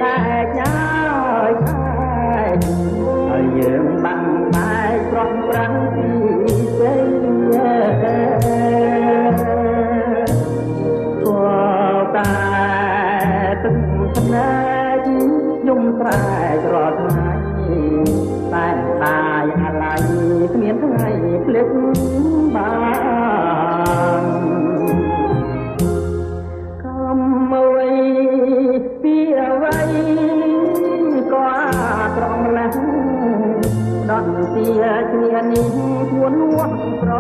តែញ៉ាយហើយយើងបាំងបែកប្រត់ប្រាំងពីស្អីគួរតែទឹកភ្នែកខ្ញុំស្រែករាល់ថ្ងៃតែតាយអាឡ័យគ្មានថ្ងៃភ្លេចបានពីអ្វីក៏ត្រង់ម្លេះដល់ទីគ្នានេះួននួនប្រ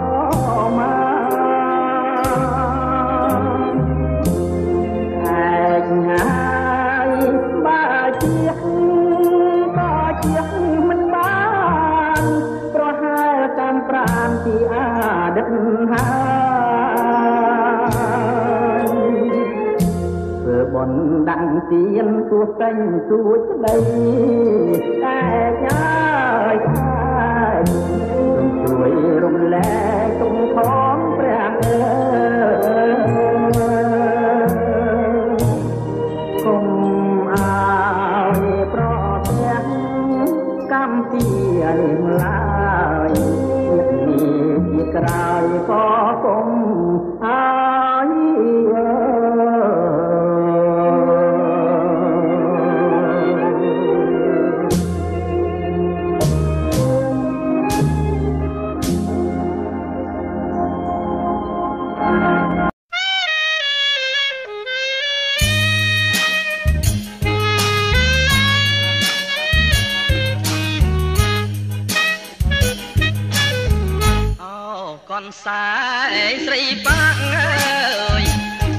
មាឯកហើយបើជាមិនបានប្រហែលតាមប្រានពីអតីតហើយបនដាំងទៀនទួតែងទួចស្ដីតែញ៉ាយសូមជួយរំលែកទុំផងព្រះអើយកុំឲ្យប្រទះកម្មពីនេះឡើយជាតិនេះជាក្រោយក៏កុំឲ្យសែងស្រីប៉ាំងអើយ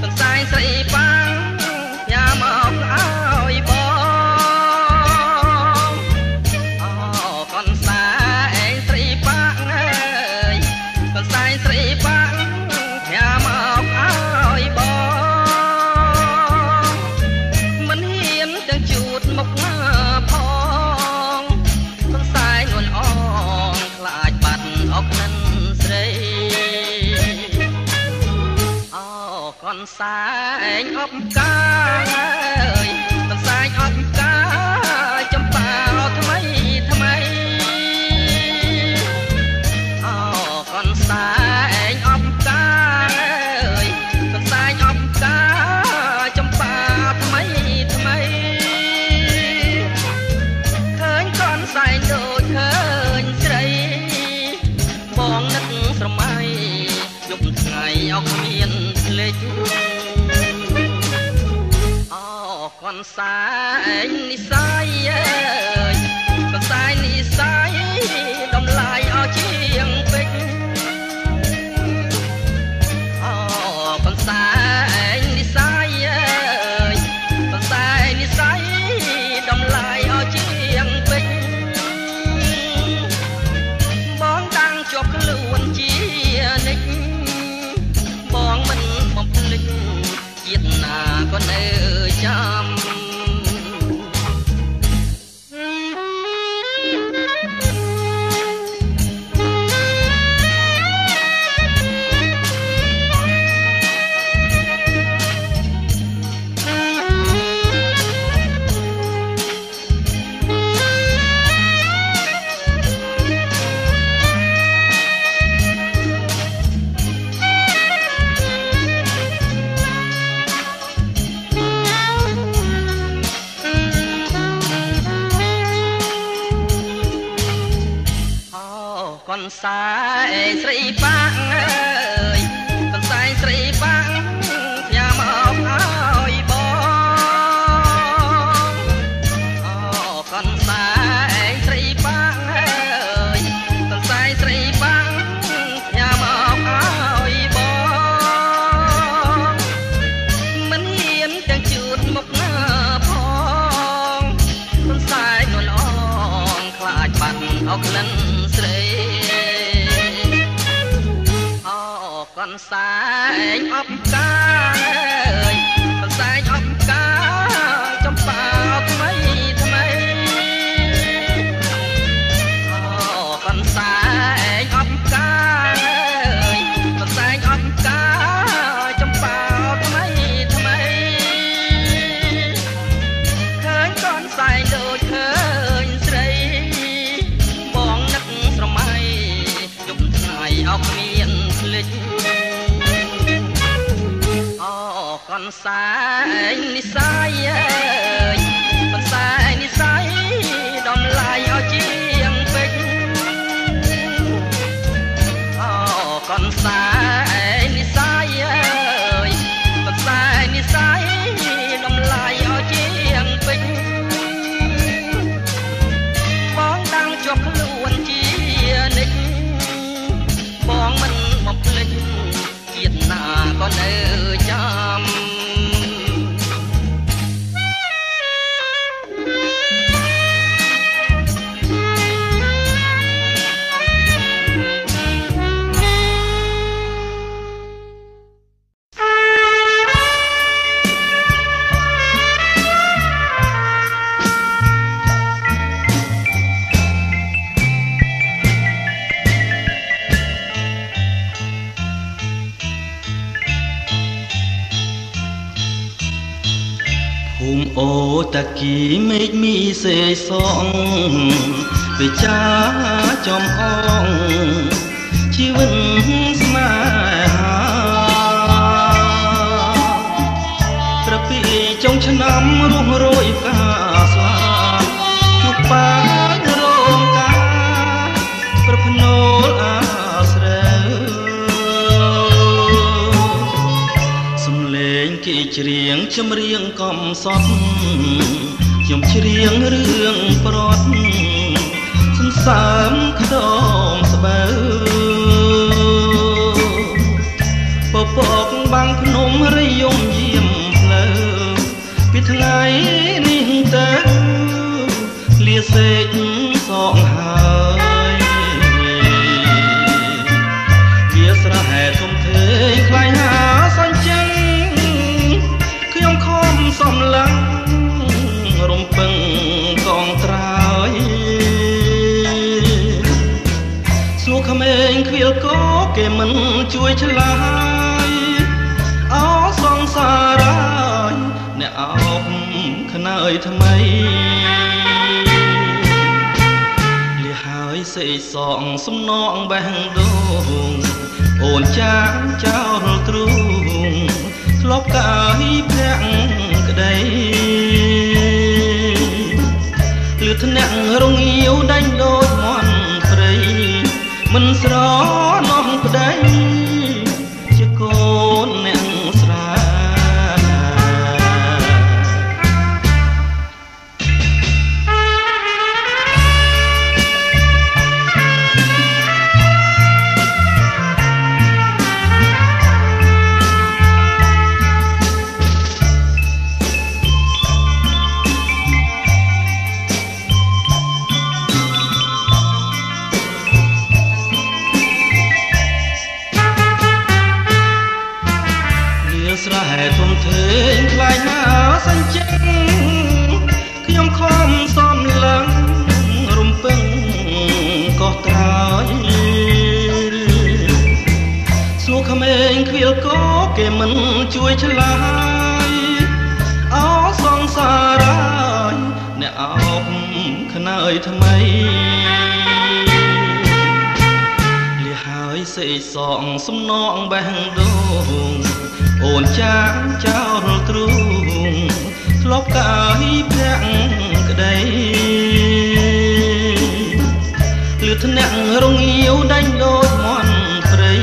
សង្ស័យស្រីប៉ាំងញ៉ាំមកឲ្យបងអូកនសែងស្រីប៉ាំងអើយសង្ស័យស្រីប៉ាំងញ៉ាំមកឲ្យបងមិនហ៊ានទាំងជួតមុខផងសង្ស័យនួនអងខ្លាចបាត់អុកនិនស្រីកនសែងអបកាអើយកនសែងអបកាចំប៉ាថ្មីថ្មីអូកនសែងអបកាអើយកនសែងអបកាចំប៉ាថ្មីថ្មីឃើញកនសែងដូចឃើញស្រីបងនឹកស្រមៃយប់ថ្ងៃអោគ្មានលេចអូកនសែងនិស័យអើយកនសែងនិស័យដំឡាយអោជាងពេជ្រអូកនសែងនិស័យអើយកនសែងនិស័យដំឡាយអោជាងពេជ្របងតាំងជាប់ខ្លួនជានិច្ចបងមិនបំភ្លេចជាតិណាក៏នៅចាំកនសែងស្រីប៉ាំងអើយកនសែងស្រីប៉ាំងញ៉ាំមកឲ្យបងអូកនសែងស្រីប៉ាំងអើយកនសែងស្រីប៉ាំងញ៉ាំមកឲ្យបង នសែងអបកាអើយកនសែងអបកាចំប៉ាថ្មីថ្មីកនសែងអបកាអើយកនសែងអបកាចំប៉ាថ្មីថ្មីឃើញកនសែងដូចឃើញស្រីបងនឹកស្រមៃយប់ថ្ងៃអោបមានភ្លេចកនសែងនិស័យអើយកនសែងនិស័យដំឡាយឲ្យជាងពេជ្រកនសែងនិស័យអើយកនសែងនិស័យដំឡាយឲ្យជាងពេជ្របងតាំងជាប់ខ្លួនជានិច្ចបងមិនមកភ្លេចជាតិណាក៏នៅចាំអូតាគីមេឃមីសេសងវិចាចំអងជីវិតស្នេហាត្រពីចុងឆ្នាំរស់រយកាស្លាជួបបានរងការប្រភ្នូលអាស្រើសំលេងគេច្រៀងចម្រៀងកំសត់ខ្ញុំច្រៀងរឿងប្រត់សន្សើមខ្ទមស្បូវពពកបាំងភ្នំរយំយាមផ្លូវពីថ្ងៃនេះទៅលាសេកសងហើយវាស្រែធំធេងខ្លាយហាសាញ់ចឹងខ្ញុំខំសំឡឹងរំពឹងកងត្រើយសួរក្មេងខ្វៀលកោគេមិនជួយឆ្លើយអោសងសារ៉ាយអ្នកអោបខ្នើយថ្មីលះហើយសេកសងសំណងបេះដូងអូនចាងចោលទ្រូងធ្លាប់កាយភ័ក្រក្តីលឺថ្នាក់រងាវដាច់ដូចមន់ព្រៃមិនស្រណោះប្តីជាកូនអ្នកស្រាស្រែធំធេងខ្លាយហាសាញ់ចឹងខ្ញុំខំសំឡឹងរំពឹងកោះត្រើយសួរក្មេងខ្វៀលកោគេមិនជួយឆ្លើយអោសងសារ៉ាយអ្នកអោបខ្នើយថ្មីលះហើយសេកសងសំណងបេះដូងអូនចាងចោលទ្រូងធ្លាប់កាយភ័ក្រក្តីលឺថ្នាក់រងាវដាច់ដូចមន់ព្រៃ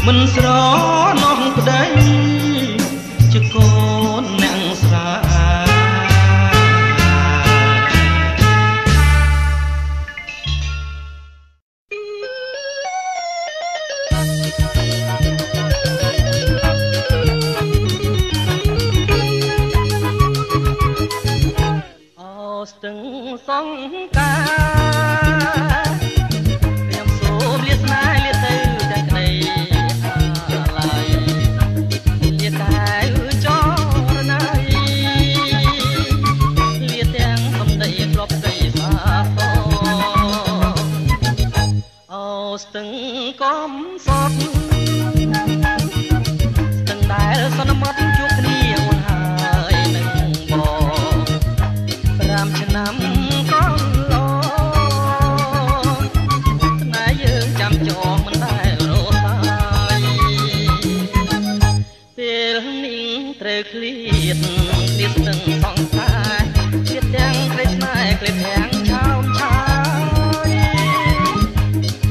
មិនស្រណោះប្តីជាកូនអ្នកស្រាស្ទឹងសង្ការខ្ញុំសូមលាស្នេហ៍លាទៅតែក្តី ត់ទាំងដែលសន្មត់ជួបគ្នាអូនហើយនឹងបង5ឆ្នាំកន្លងតែយើងចាំចងមិនដែលរសាយពេលនេះត្រូវឃ្លាតទៀតនឹងសង្សារទៀតទាំងក្លេស្នេហ៍ក្លេទាំងឆោមឆាយ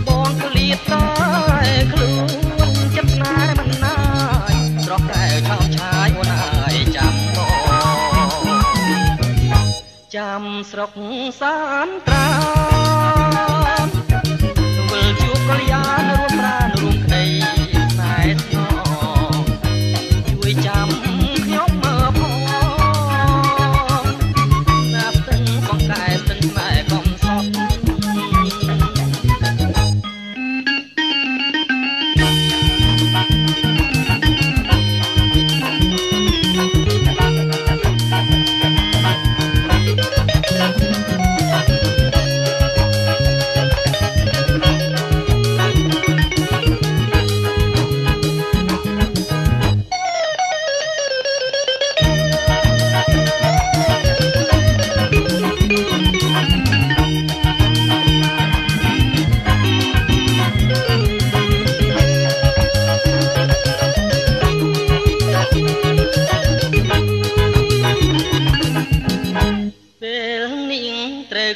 បងឃ្លាតតែខ្លួនចិត្តស្នេហ៍មិនណាយស្រស់កែវឆោមឆាយអូនអើយចាំបងចាំស្រុកសានត្រាវិលជួបកល្យានរួមប្រានរួមក្តីស្នេហ៍ស្នងជួយចាំខ្ញុំមើលផងណាស្ទឹងបងកែស្ទឹងស្នេហ៍កុំសត់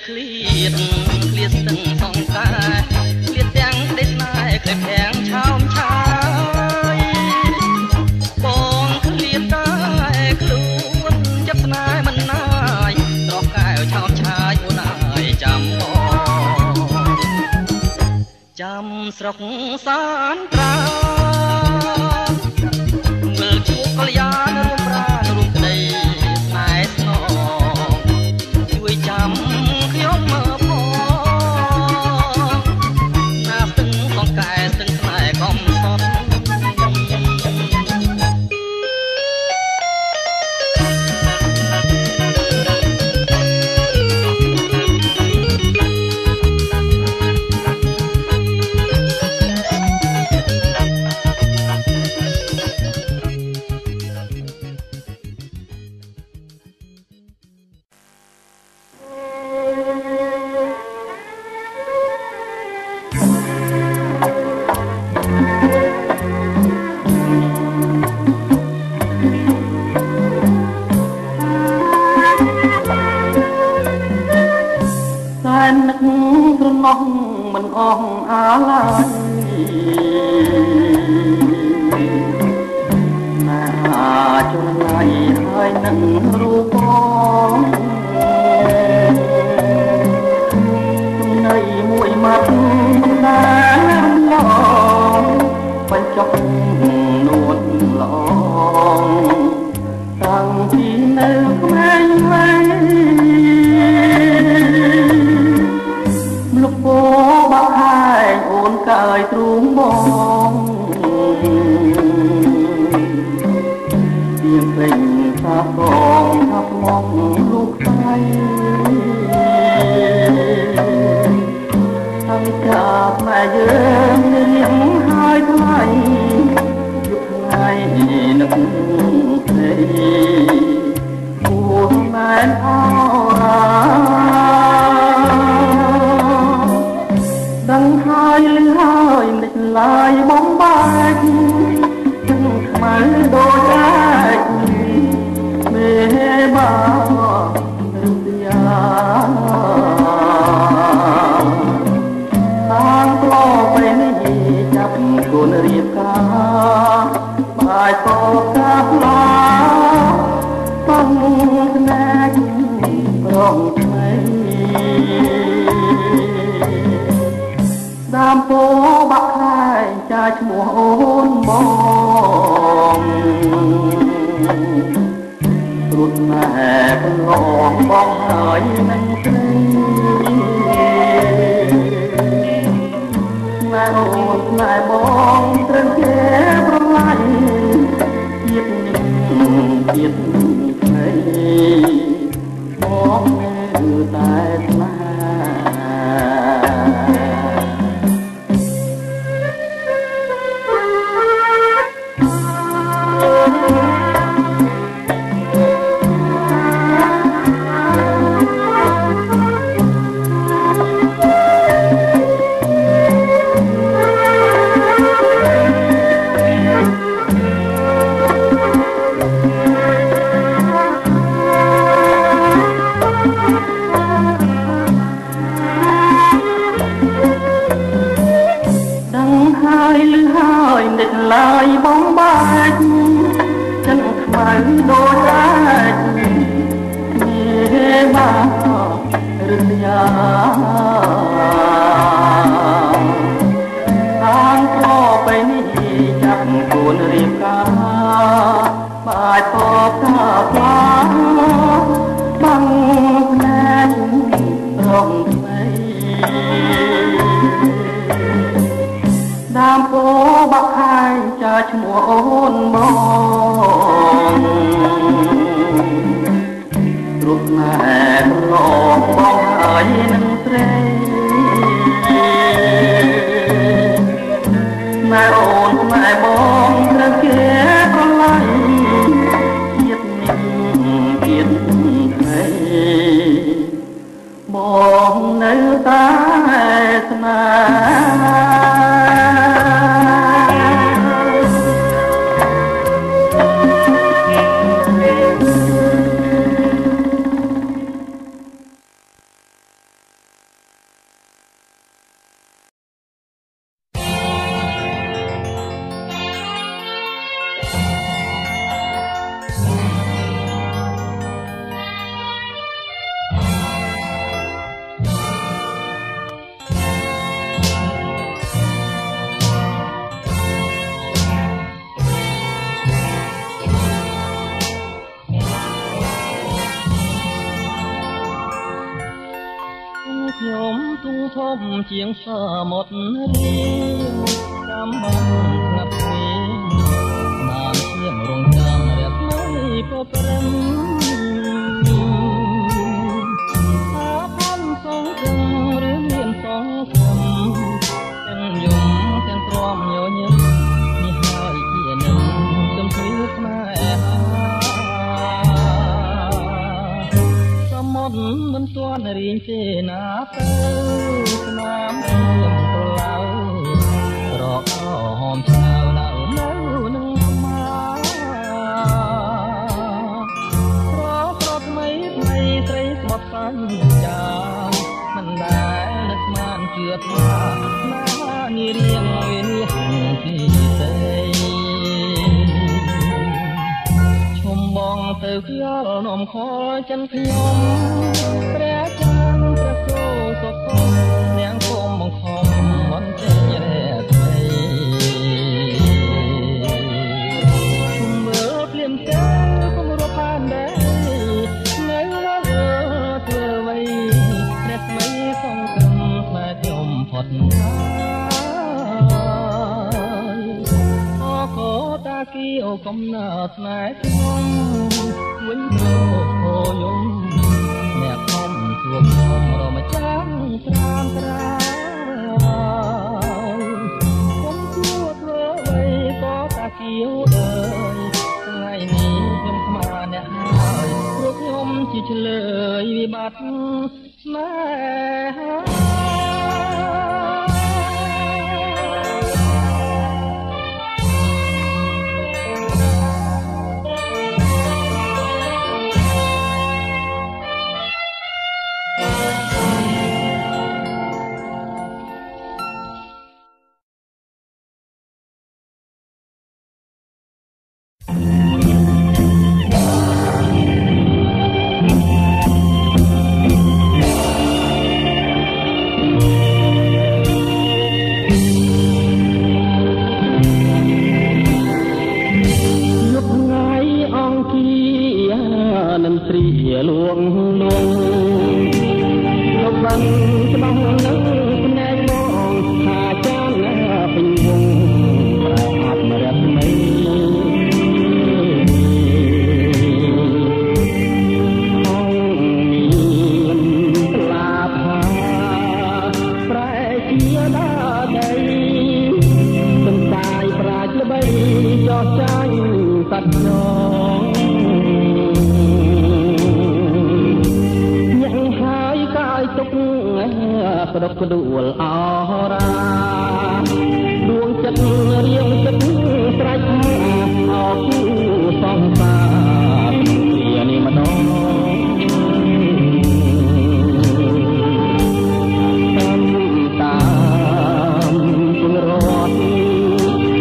ឃ្លាតស្ទឹងសង្សារឃ្លាតទាំងក្តីស្នេហ៍ក្លេបទាំងឆោមឆាយបងឃ្លាតតែខ្លួនចិត្តស្នេហ៍មិនណាយស្រស់កែវឆោមឆាយអូនអើយចាំបងចាំស្រុកសានត្រាវិលជួបកល្យានរួមប្រានរួមក្តីស្នេហ៍ស្នងជួយចាំខ្ញុំមើលផងណាស្ទឹងបងកែស្ទឹងស្នេហ៍កុំសត់មិនអស់អាឡាយណាជួនឡៃហើយនឹងរូបបងនៃមួយមាត់ណាឡងបញ្ចុកនួនឡងតាំងពីនៅក្មេងវ័យលោកពោបាក់ហើយអូនកើយទ្រូងបងទៀងពេញថាបងថាស្មងលោកស្រីហើយចាប់មកយើងរៀងហើយថ្លៃយុគថ្ងៃនឹកស្រីអូនមែនអរាដឹងហើយលឺហើយមិនឡាយបំបែកទាំងខ្មៅដូចឯកមេបារិទ្ធយាតាំងក្លោពេលនេះចាប់គូនរៀបការបាយតកាផ្លាបងស្នេហ៍ប្រងថ្មីដើមពោបាក់ខាយចាឈ្មោះអូនបងត្រួតណែកន្លងបងហើយនឹងស្រីណែអូនណែបងត្រូវគេប្រឡាយជាតិនេះជាតិថ្មីបងនៅតែស្នេហ៍ ឡើយបងបាច់ចិនខ្មៅដូចអាចនេះមករឹងយ៉ាខាងធ្លាប់ពេលនេះចាប់គួនរៀបការបាយពកថាផ្លាបាំងភ្នែករងថ្មីដើមពោបាក់ខាយចាឈ្មោះអូនបងរូបណែឡងបងហើយនឹងស្រីម៉ែអូនម៉ែបងត្រូវគេប្រឡាយជាតិនេះជាតិថ្មីបងនៅតែស្នេខ្ញុំទូធំជាងសមុទ្ររៀងតាមមកស្ងាត់ស្ងាត់បានស្ងៀមរងចាំរះថ្មីក៏ព្រឹងថាផងសងគំឬមានសងគំទាំងយំទាំងទ្រាំញញឹមនេះហើយជានឹងសំស្រីខ្មែរសមុទ្រមិនទាន់រៀងទេណាទៅស្នាមខ្ញុំទៅឡើយរកហមឆៅនៅនឹងស្មារកថ្មីថ្មីស្រីស្មត់សាច់ចាមិនដែលនឹកស្មានជឿថាណានារៀងវានេះទីទេឈុំបងទៅខ្យល់នំខចិនខ្ញុំព្រះចានព្រះគោសុខនាងគុំបង្ខំមិនចេញរែថ្មីជុំមើលភ្លាមចាគុំរកបានដែរនៅលើធ្វើអ្វីព្រះថ្មីសងគំស្មែខ្ញុំផុតអកោតាគីអូកំណើស្នេហ៍ខ្ញុំវិញទៅយំអ្នកខំជួបខ្ញុំរមចាំត្រាំត្រាខ្ញុំគួរធ្វើអ្វីក៏តាគីអូអើយថ្ងៃនេះខ្ញុំខ្មាស់អ្នកហើយព្រោះខ្ញុំជាឆ្លើយវិបត្តិស្នេហា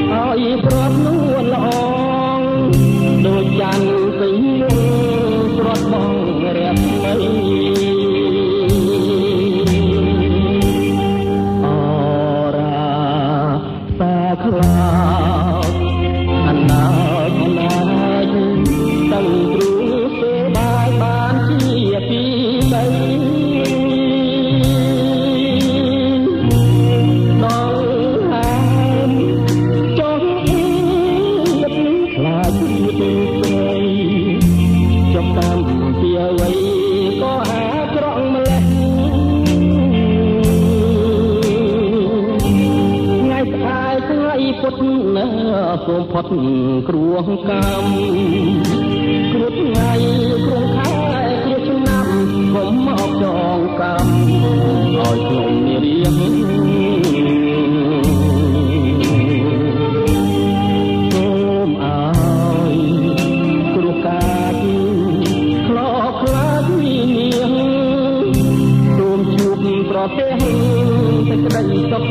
Hãy subscribe សូមផុតគ្រោះកម្មគ្រោះថ្ងៃគ្រោះខែគ្រោះឆ្នាំកុំមកចងកម្មឲ្យខ្ញុំនារីសូមឲ្យគ្រោះកាចខ្លោខ្លាចនាងសូមជួបប្រទេសសេចក្តីសុខ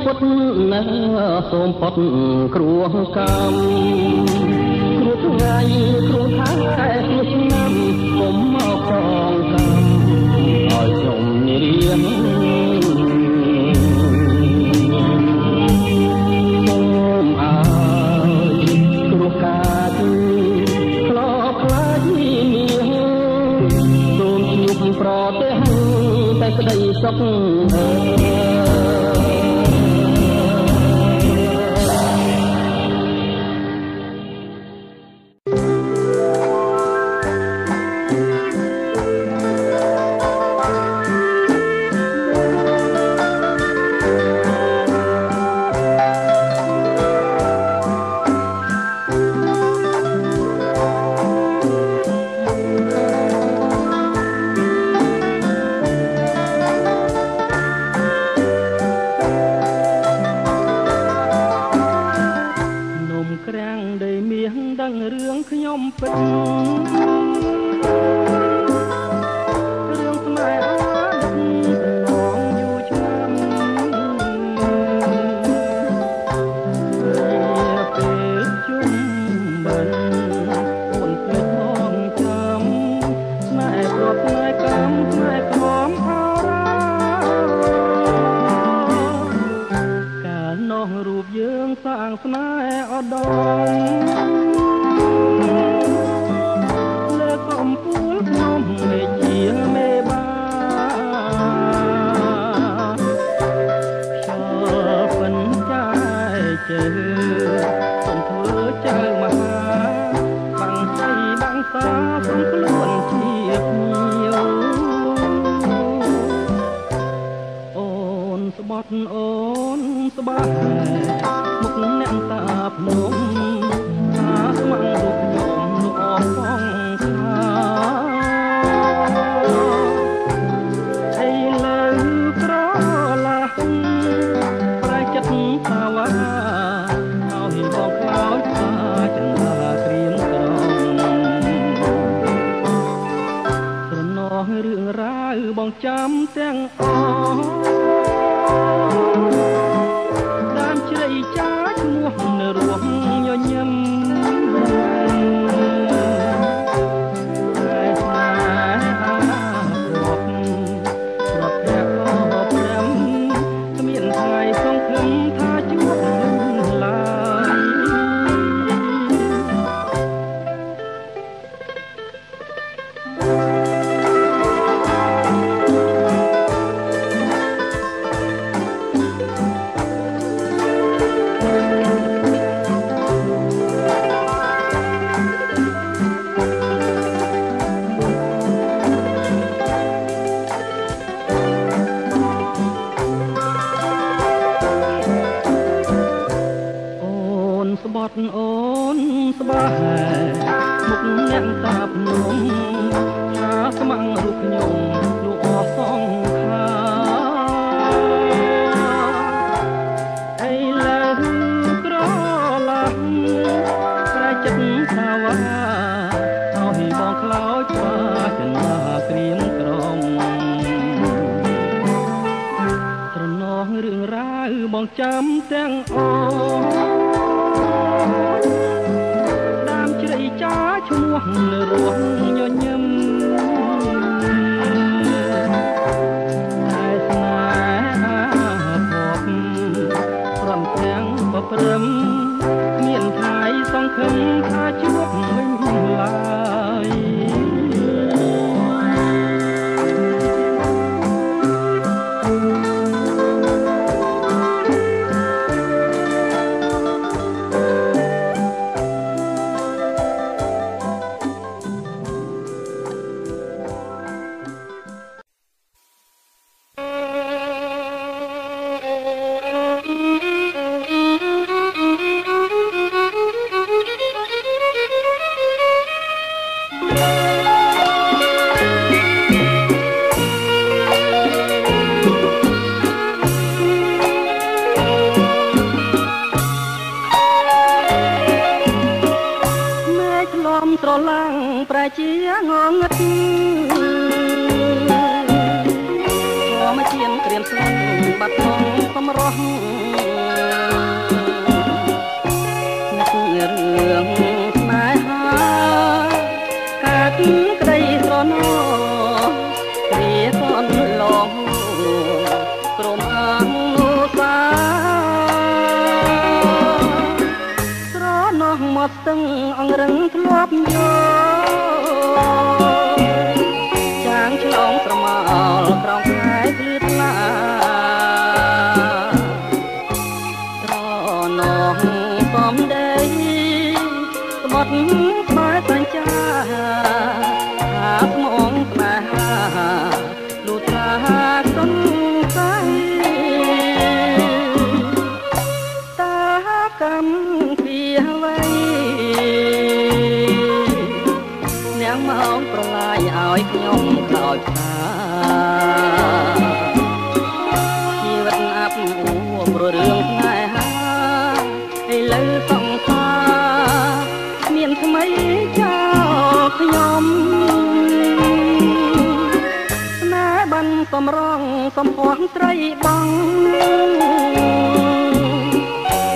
ពុតណាសូមផុតគ្រោះកម្មគ្រោះថ្ងៃគ្រោះខែគ្រោះឆ្នាំកុំមកចងកម្មឲ្យខ្ញុំនារីសូមឲ្យគ្រោះកាចខ្លោបខ្លាចនាងសូមជួបប្រទេសតែក្តីសុខបងចាំទាំងអស់ដើមជ្រៃចាឈ្មោះនៅរស់ញញឹម នឹងធ្លាប់យកចាងឆ្លងស្រមោលក្រោមខែភ្លឺថ្លាត្រនងសំដីស្បត់ស្បែកសញ្ចាថាស្មងស្នេហាលូត្រាសង្ស័យតាកម្មពីអ្វីនាងមកប្រឡាយឲ្យខ្ញុំខ្លោចផ្សាជីវិតអាប់អួរព្រោះរឿងស្នេហាឥឡូវសង្សារមានថ្មីចោលខ្ញុំស្នេហ៍បានសំរងសំភ័ន្តត្រីបង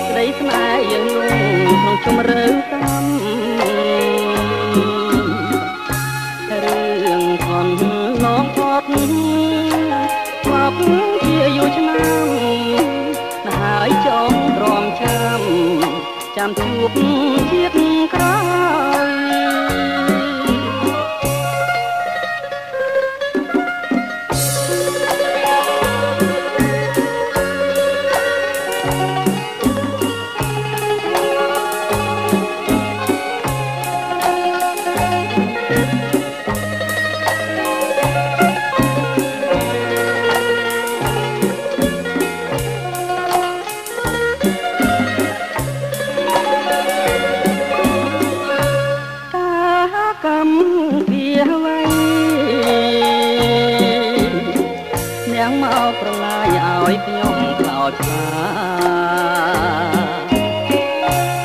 ស្ដីស្នេហ៍យើងលងក្នុងជំរឿកម្មរឿងខនឡងផុតស្វាប់ជាយូរឆ្នាំហើយចងទ្រាំចាំជួបជាតិក្រោយនាងមកប្រឡាយឲ្យខ្ញុំខ្លោចផ្សា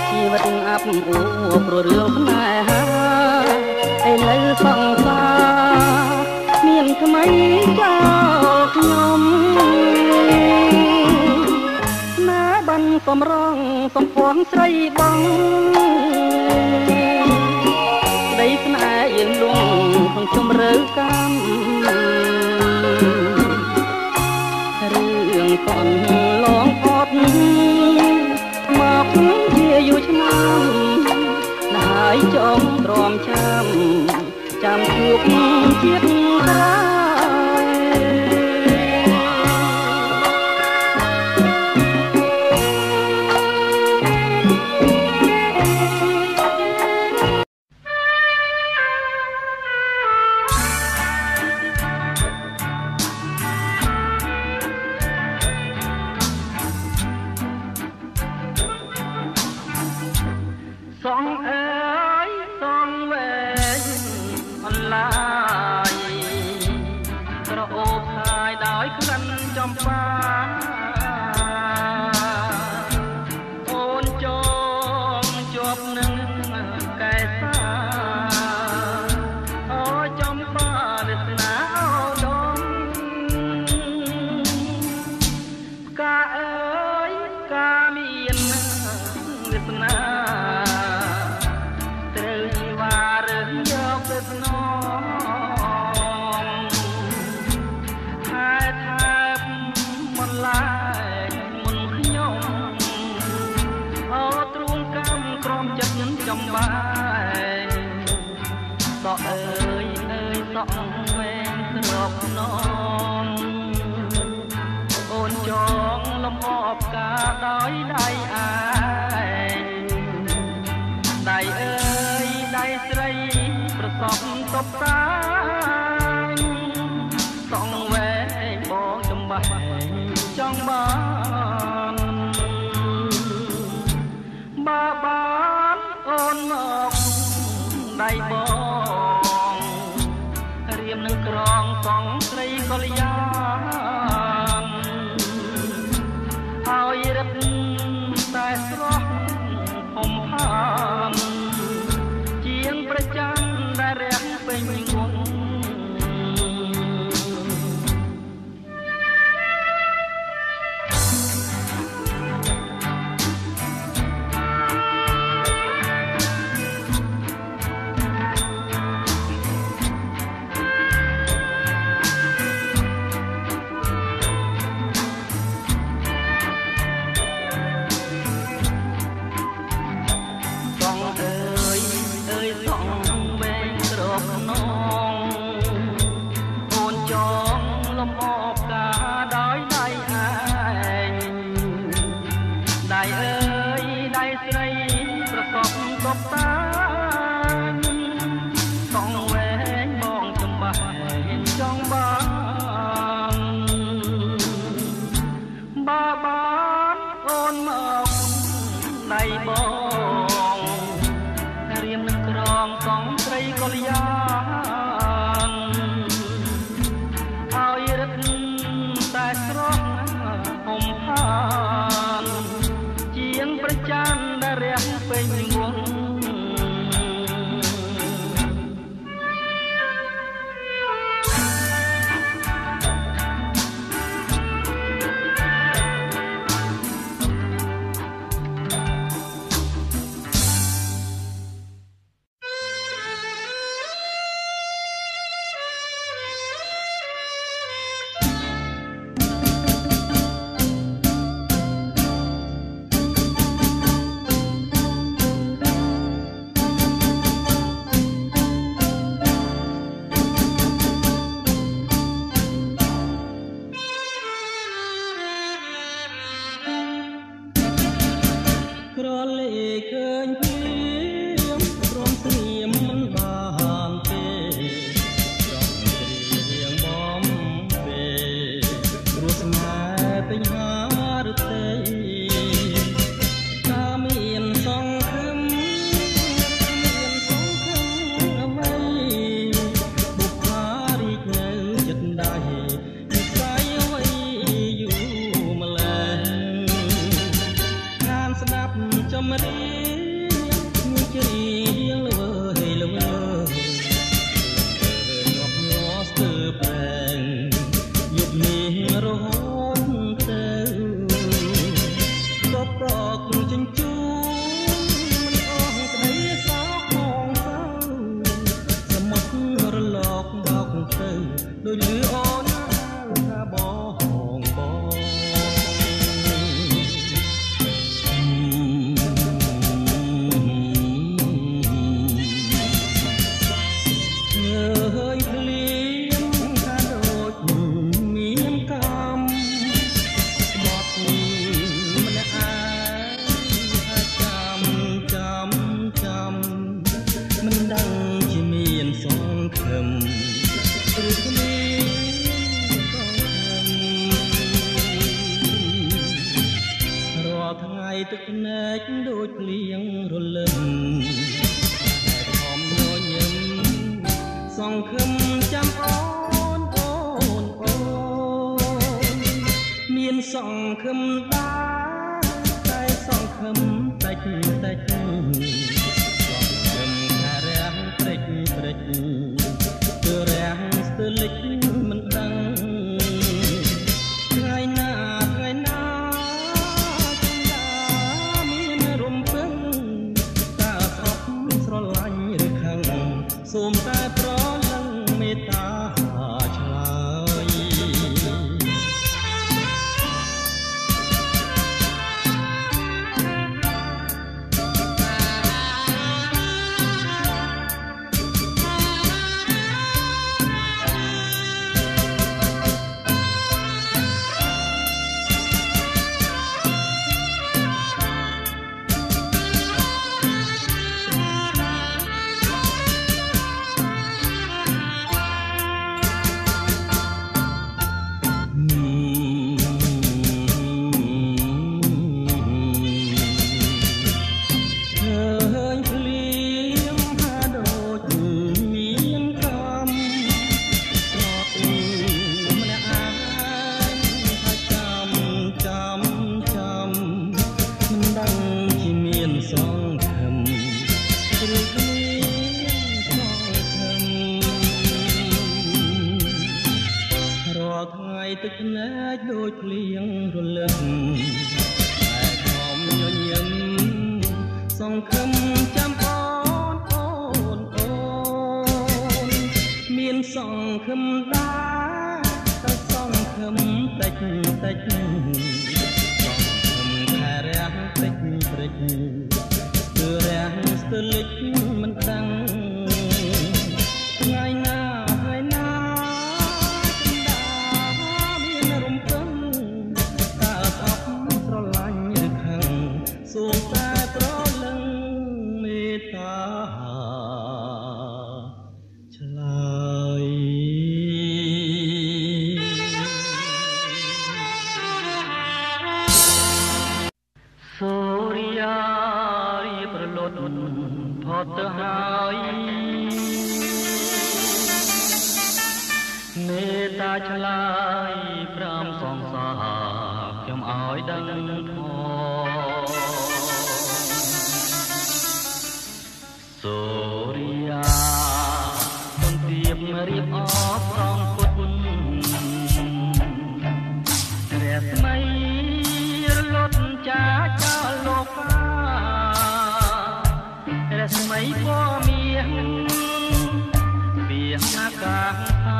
ជីវិតអាប់អួរព្រោះរឿងស្នេហាឥឡូវសង្សារមានថ្មីចោលខ្ញុំស្នេហ៍បានសំរងសំភ័ន្តស្រីបងស្ដីស្នេហ៍យើងលងក្នុងជំរឿកម្មរឿងកូនឡងផុតមកជាយូរឆ្នាំហើយចងទ្រាំចាំជួបជាតិក្រោយសងអើយសងវែងអនឡាយក្រអូបហាយដោយក្លិនចំបាអូនចងជាប់នឹងកែសាអូចំបាវាសនាអូដងផ្កាអើយផ្កាមានវាសនាចំបាយសក់អើយសក់វែងស្របនងអូនចងលំអបកាដោយដៃឯងដៃអើយដៃស្រីប្រសពតបតាញសក់វែងបងចំបាយចង់បានបានអូនមកដៃបងរៀមនឹងក្រងសងស្រីកល្យានហើយរឹកតែស្រស់ហុំហានជាងប្រចាំដែលរះពេញងង ចងលំអបការដោយដៃឯងដៃអើយដៃស្រីប្រកបកបតាកងវែងបងចំបាស់ចង់បានបានអូនមកដៃបងរៀមនឹងក្រងសងស្រីកល្យានឲ្យរឹកតែស្រស់ហុំផានជាងប្រចាំដែលរះពេញវងថ្ងៃណា មេត្តាឆ្លើយប្រាំសងសាខ្ញុំឲ្យដឹងផងសូរិយាទុនទៀបរៀបអបរងពុតរស្មីរលត់ចាចោលលោការស្មីពណ៌មាសពីអាកាស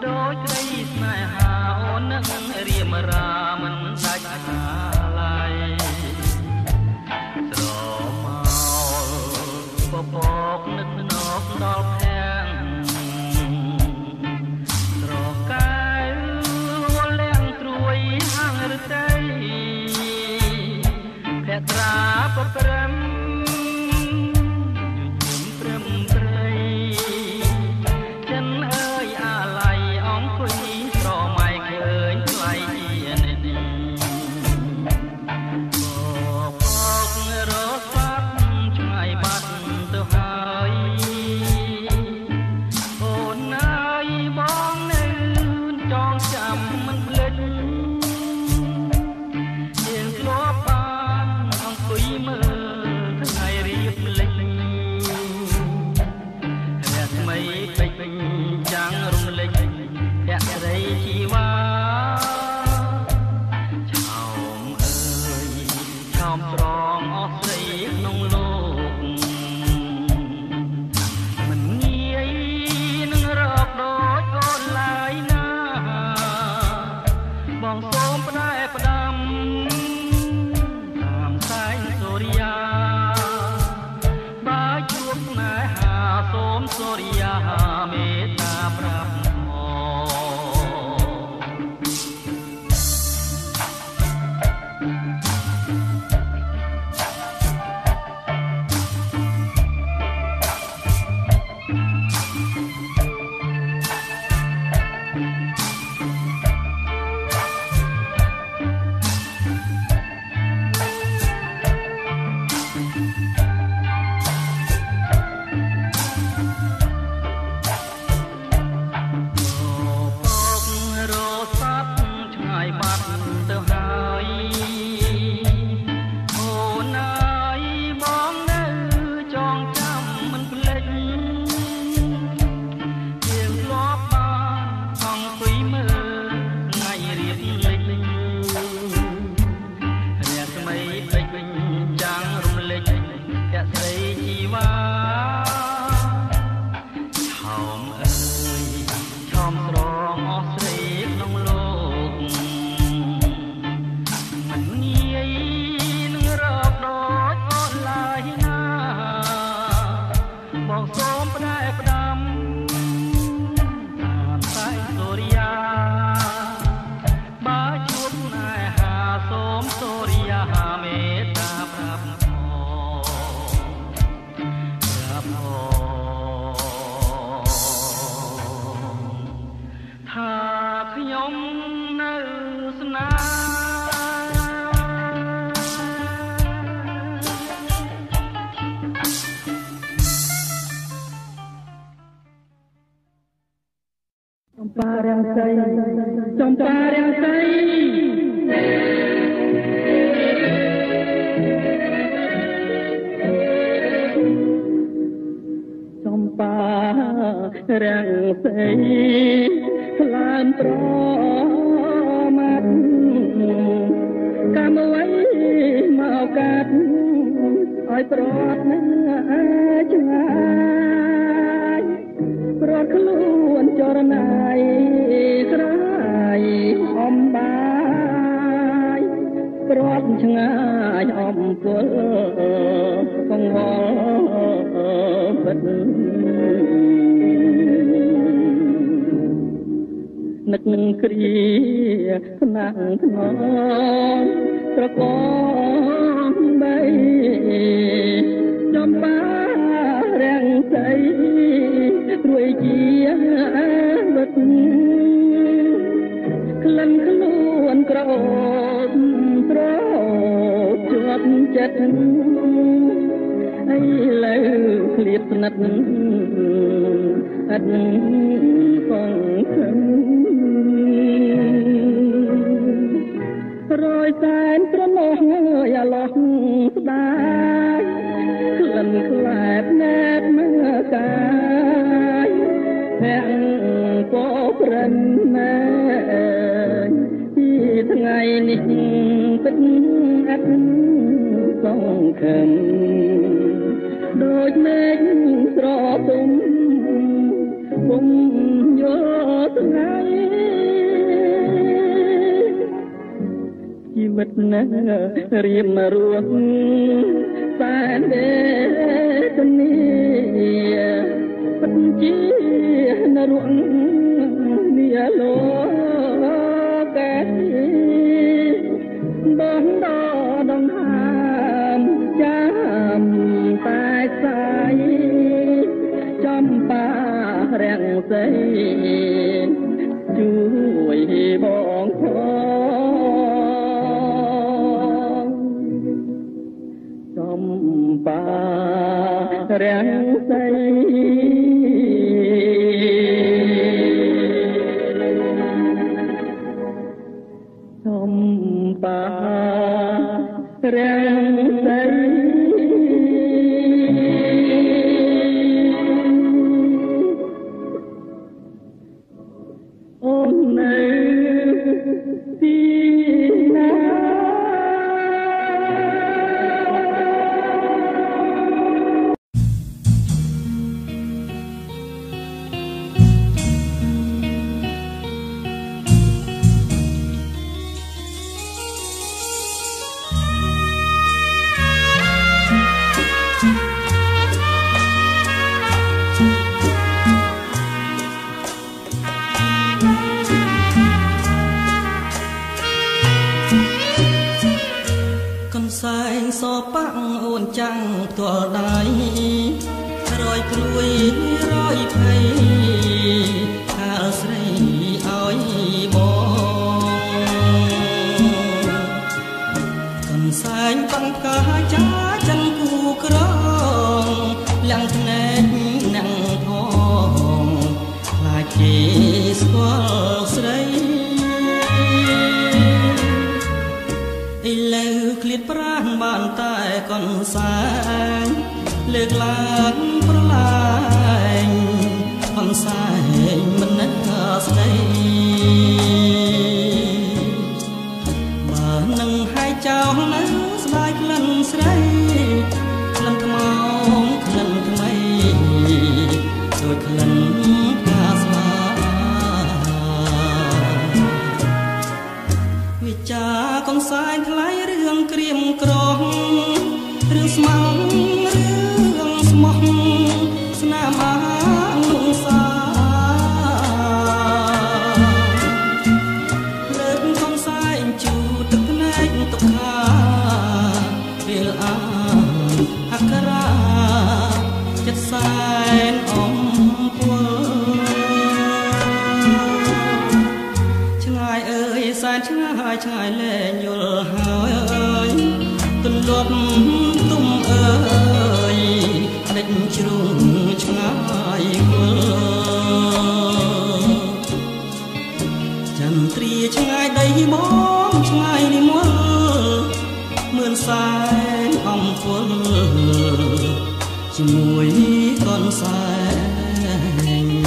ដូចក្តីស្នេហាអូននឹងរៀមរាមិនដាច់អាឡ័យស្រមោលពពកនឹកណកដល់ខាងស្រកាយវល់លាងត្រួយហាងរតីភក្ត្រាបប្រឹមចំប៉ារាំងសីចំប៉ារាំងសីថ្លើមប្រមាត់កម្មអ្វីមកកាត់ឲ្យប្រត់ណាឆ្ងាយប្រត់ខ្លួនចរណាយស្រ័យអំបាយប្រត់ឆ្ងាយអំពលកង្វល់ពិតនឹកគ្រាថ្នាក់ថ្នមត្រកងបីចំប៉ារាំងសីរួយជាវិតក្លិនខ្លួនក្រអូបត្រោជាប់ចិត្តឥឡូវឃ្លាតស្និទ្ធ អត់សង្ឃឹមរយសែនប្រមោះអាឡោះស្ដាយក្លិនខ្លែបណែបមើកាយភ័ក្រពោព្រិនម៉ែពីថ្ងៃនេះពិតអត់សង្ឃឹមដូចមេឃស្រទុំពុំយកថ្ងៃជីវិតណារៀបរួងសែនវេទនាពិតជានរួងនាលោកែបងដងហាមចាំតែខ្សែចំបារាំងសីជួយបងផងចំបារាំងសីចំបារាំងសីអូននៅទីណាសែងសប៉ាំងអូនចាំងផ្ទាល់ដៃរយព្រួយរយភ័យខាលស្រីឲ្យបងកំសែងតាំងកាចាចិនគូក្រងលាំងភ្នែកណាំងផងខ្លាចគេស្គាល់ស្រីឥឡូវឃ្លាតប្រាណបានតែកូនសែងលើកឡើងប្រឡាញកូនសែងមិននឹកស្ដីបើនឹងហើយចោលនៅស្ដាយក្លិនស្រីក្លិនថ្មោងក្លិនថ្មីដូចក្លិនផ្កាស្វាវិចាកូនសែងថ្លៃរឿងក្រៀមក្រំរឿងស្មោះរឿងស្មោះស្នាមអាងសាលើកកូនសែងជូតទឹកភ្នែកទុកខាពេលអាអក្ខរាចិត្តសែនអំពុលឆ្ងាយអើយសែនឆ្ងាយឆ្ងាយលែងយល់ហើយទន្លប់ទុំអើយដេញជ្រុងឆ្ងាយគល់ចន្ទ្រាឆ្ងាយដីមកឆ្ងាយនិមលមឿនសែនអំពុលជាមួយកូនសែង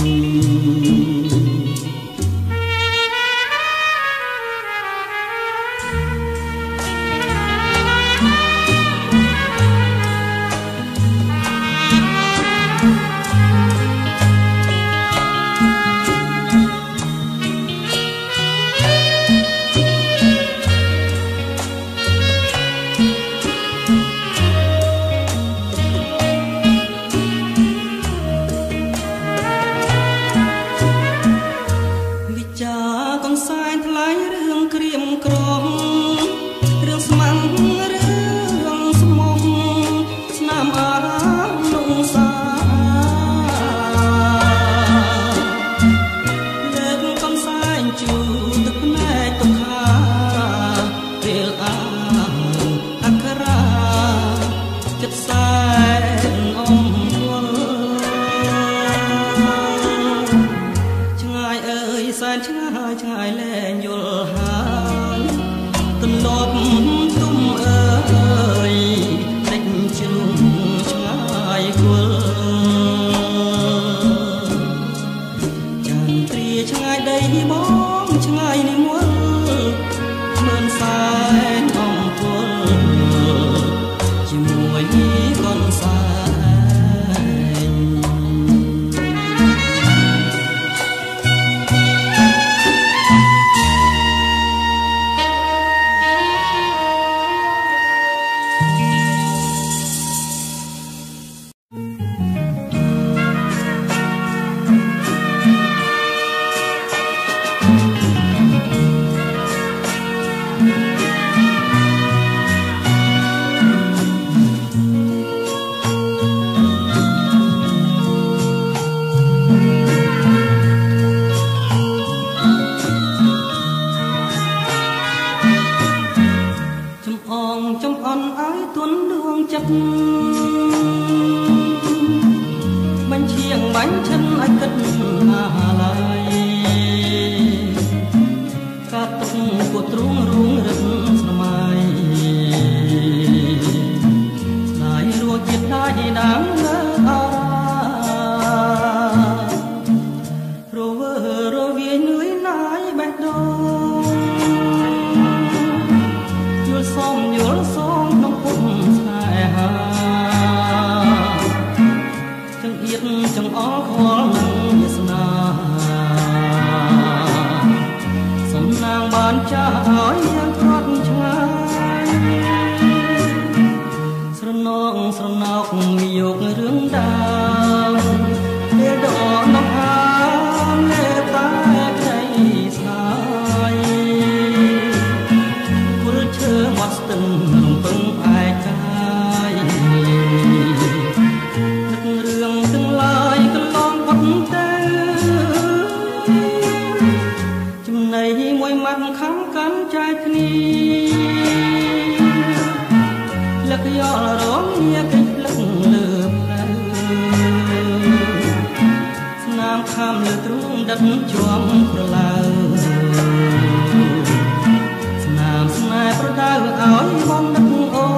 នឆ្ងាយឆ្ងាយលែងយល់ហើយទន្លប់ទុំអើយតិចជ្រុំឆ្ងាយគល់ចន្ទ្រាឆ្ងាយដីបងឆ្ងាយនិមលមើលសែនអំពើជាមួយកូនសែនបាញ់ឈៀងបាញ់ឈិនឲ្យគិតអាឡាយកាត់ទុកគួទ្រូងរួងរឹកស្រមៃស្ដាយរួចជាតិដាច់ដាំលើអរវើរវាយនឿយណាយបេះដូងយល់សមក្នុងពុំស្នេហាចង្អល់ខ្វល់នឹងវាសនាសំណាងបានចាស់ឲ្យយ៉ាងក្រត់ឆ្ងាយស្រណងស្រណោកយករឿងដើមពេលដកនោះហាមលេតែក្ដីស្ដាយគល់ឈើមាត់ស្ទឹងរំពឹងឯកាយមួយម៉ាត់ខំកាន់ចែកគ្នាលឹកយល់រងញាកិច្ចលឹកលើផ្លូវស្នាមខាំលើទ្រូងដិតជាប់ប្រឡៅស្នាមស្នេហ៍ប្រដៅឲ្យបងនឹកអូ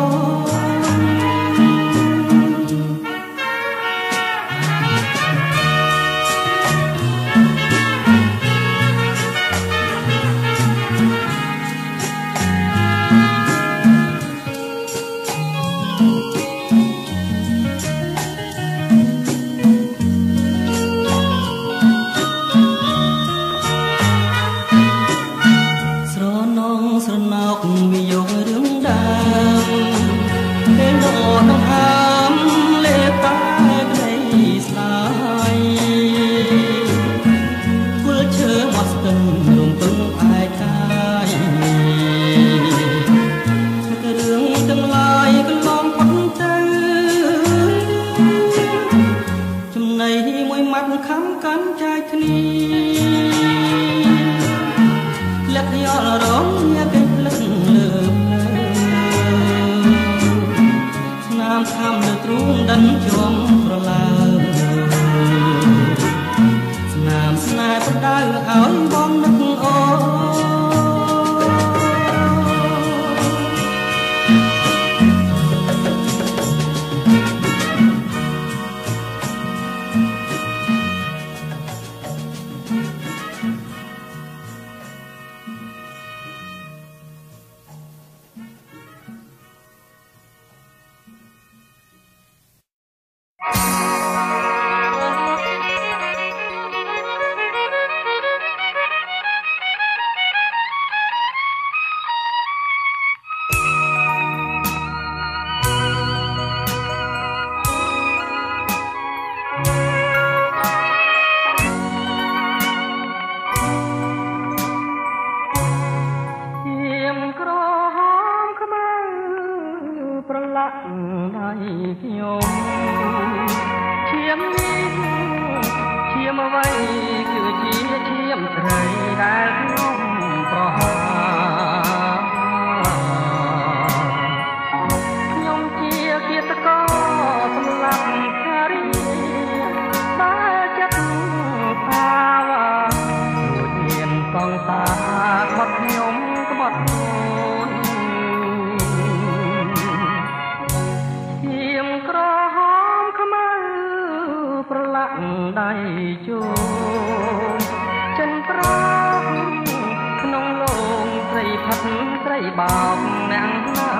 បោកអ្នកណា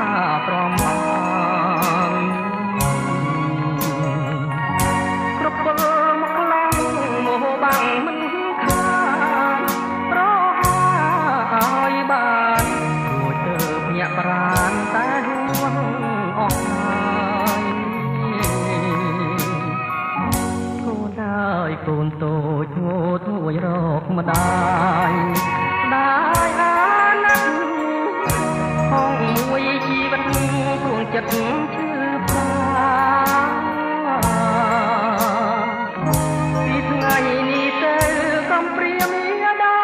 ប្រមាណគ្រប់ពលមកខ្លាំងមោះបាំងមិនខានប្រហាឲ្យបានរួចទៅញាក់ប្រានតែហួងអស់ហើយកូនហើយកូនតូចងូតមួយរកម្ដាយដែរអាណិតហងមួយជីវិតគួងចិត្តឈឺផ្សាពីថ្ងៃនេះទៅកំព្រាមីដា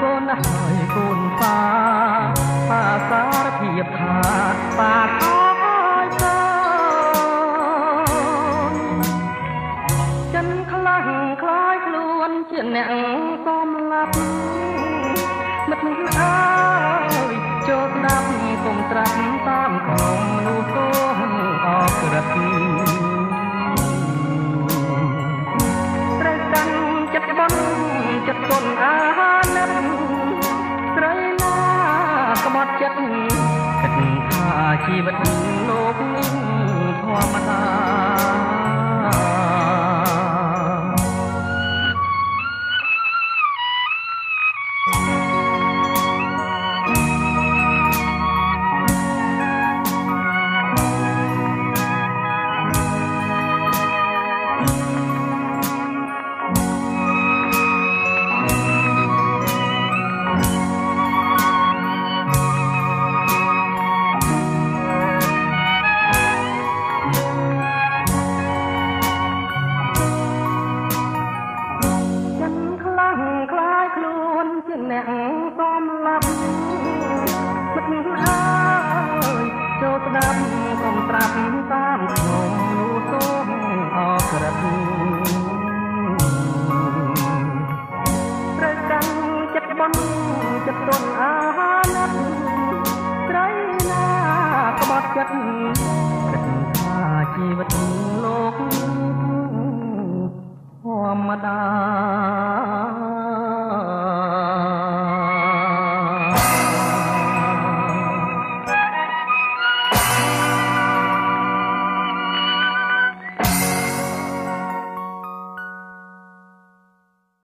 កូនហើយកូនប៉ាសារភាពថាប៉ាអើយតើចិនខ្លាំងខ្លាយខ្លួនជាអ្នកសំឡាប់មិត្តអើយចូលស្ដាប់កុំត្រាំតាមក្នុងនោះកូនអក្រក់ត្រូវកាន់ចិត្តបន់ចិត្តគុណអាណិតស្រីណាក្បត់ចិត្តគិតថាជីវិតលោកនេះធម្មតាអ្នកសំឡាប់មិត្តអើយចូលស្ដាប់កុំត្រាប់តាមខ្ញុំនោះសូមអក្រក់ត្រូវកាន់ចិត្តបន់ចិត្តទន់អាណិតស្រីណាក្បត់ចិត្តគិតថាជីវិតលោកធម្មតា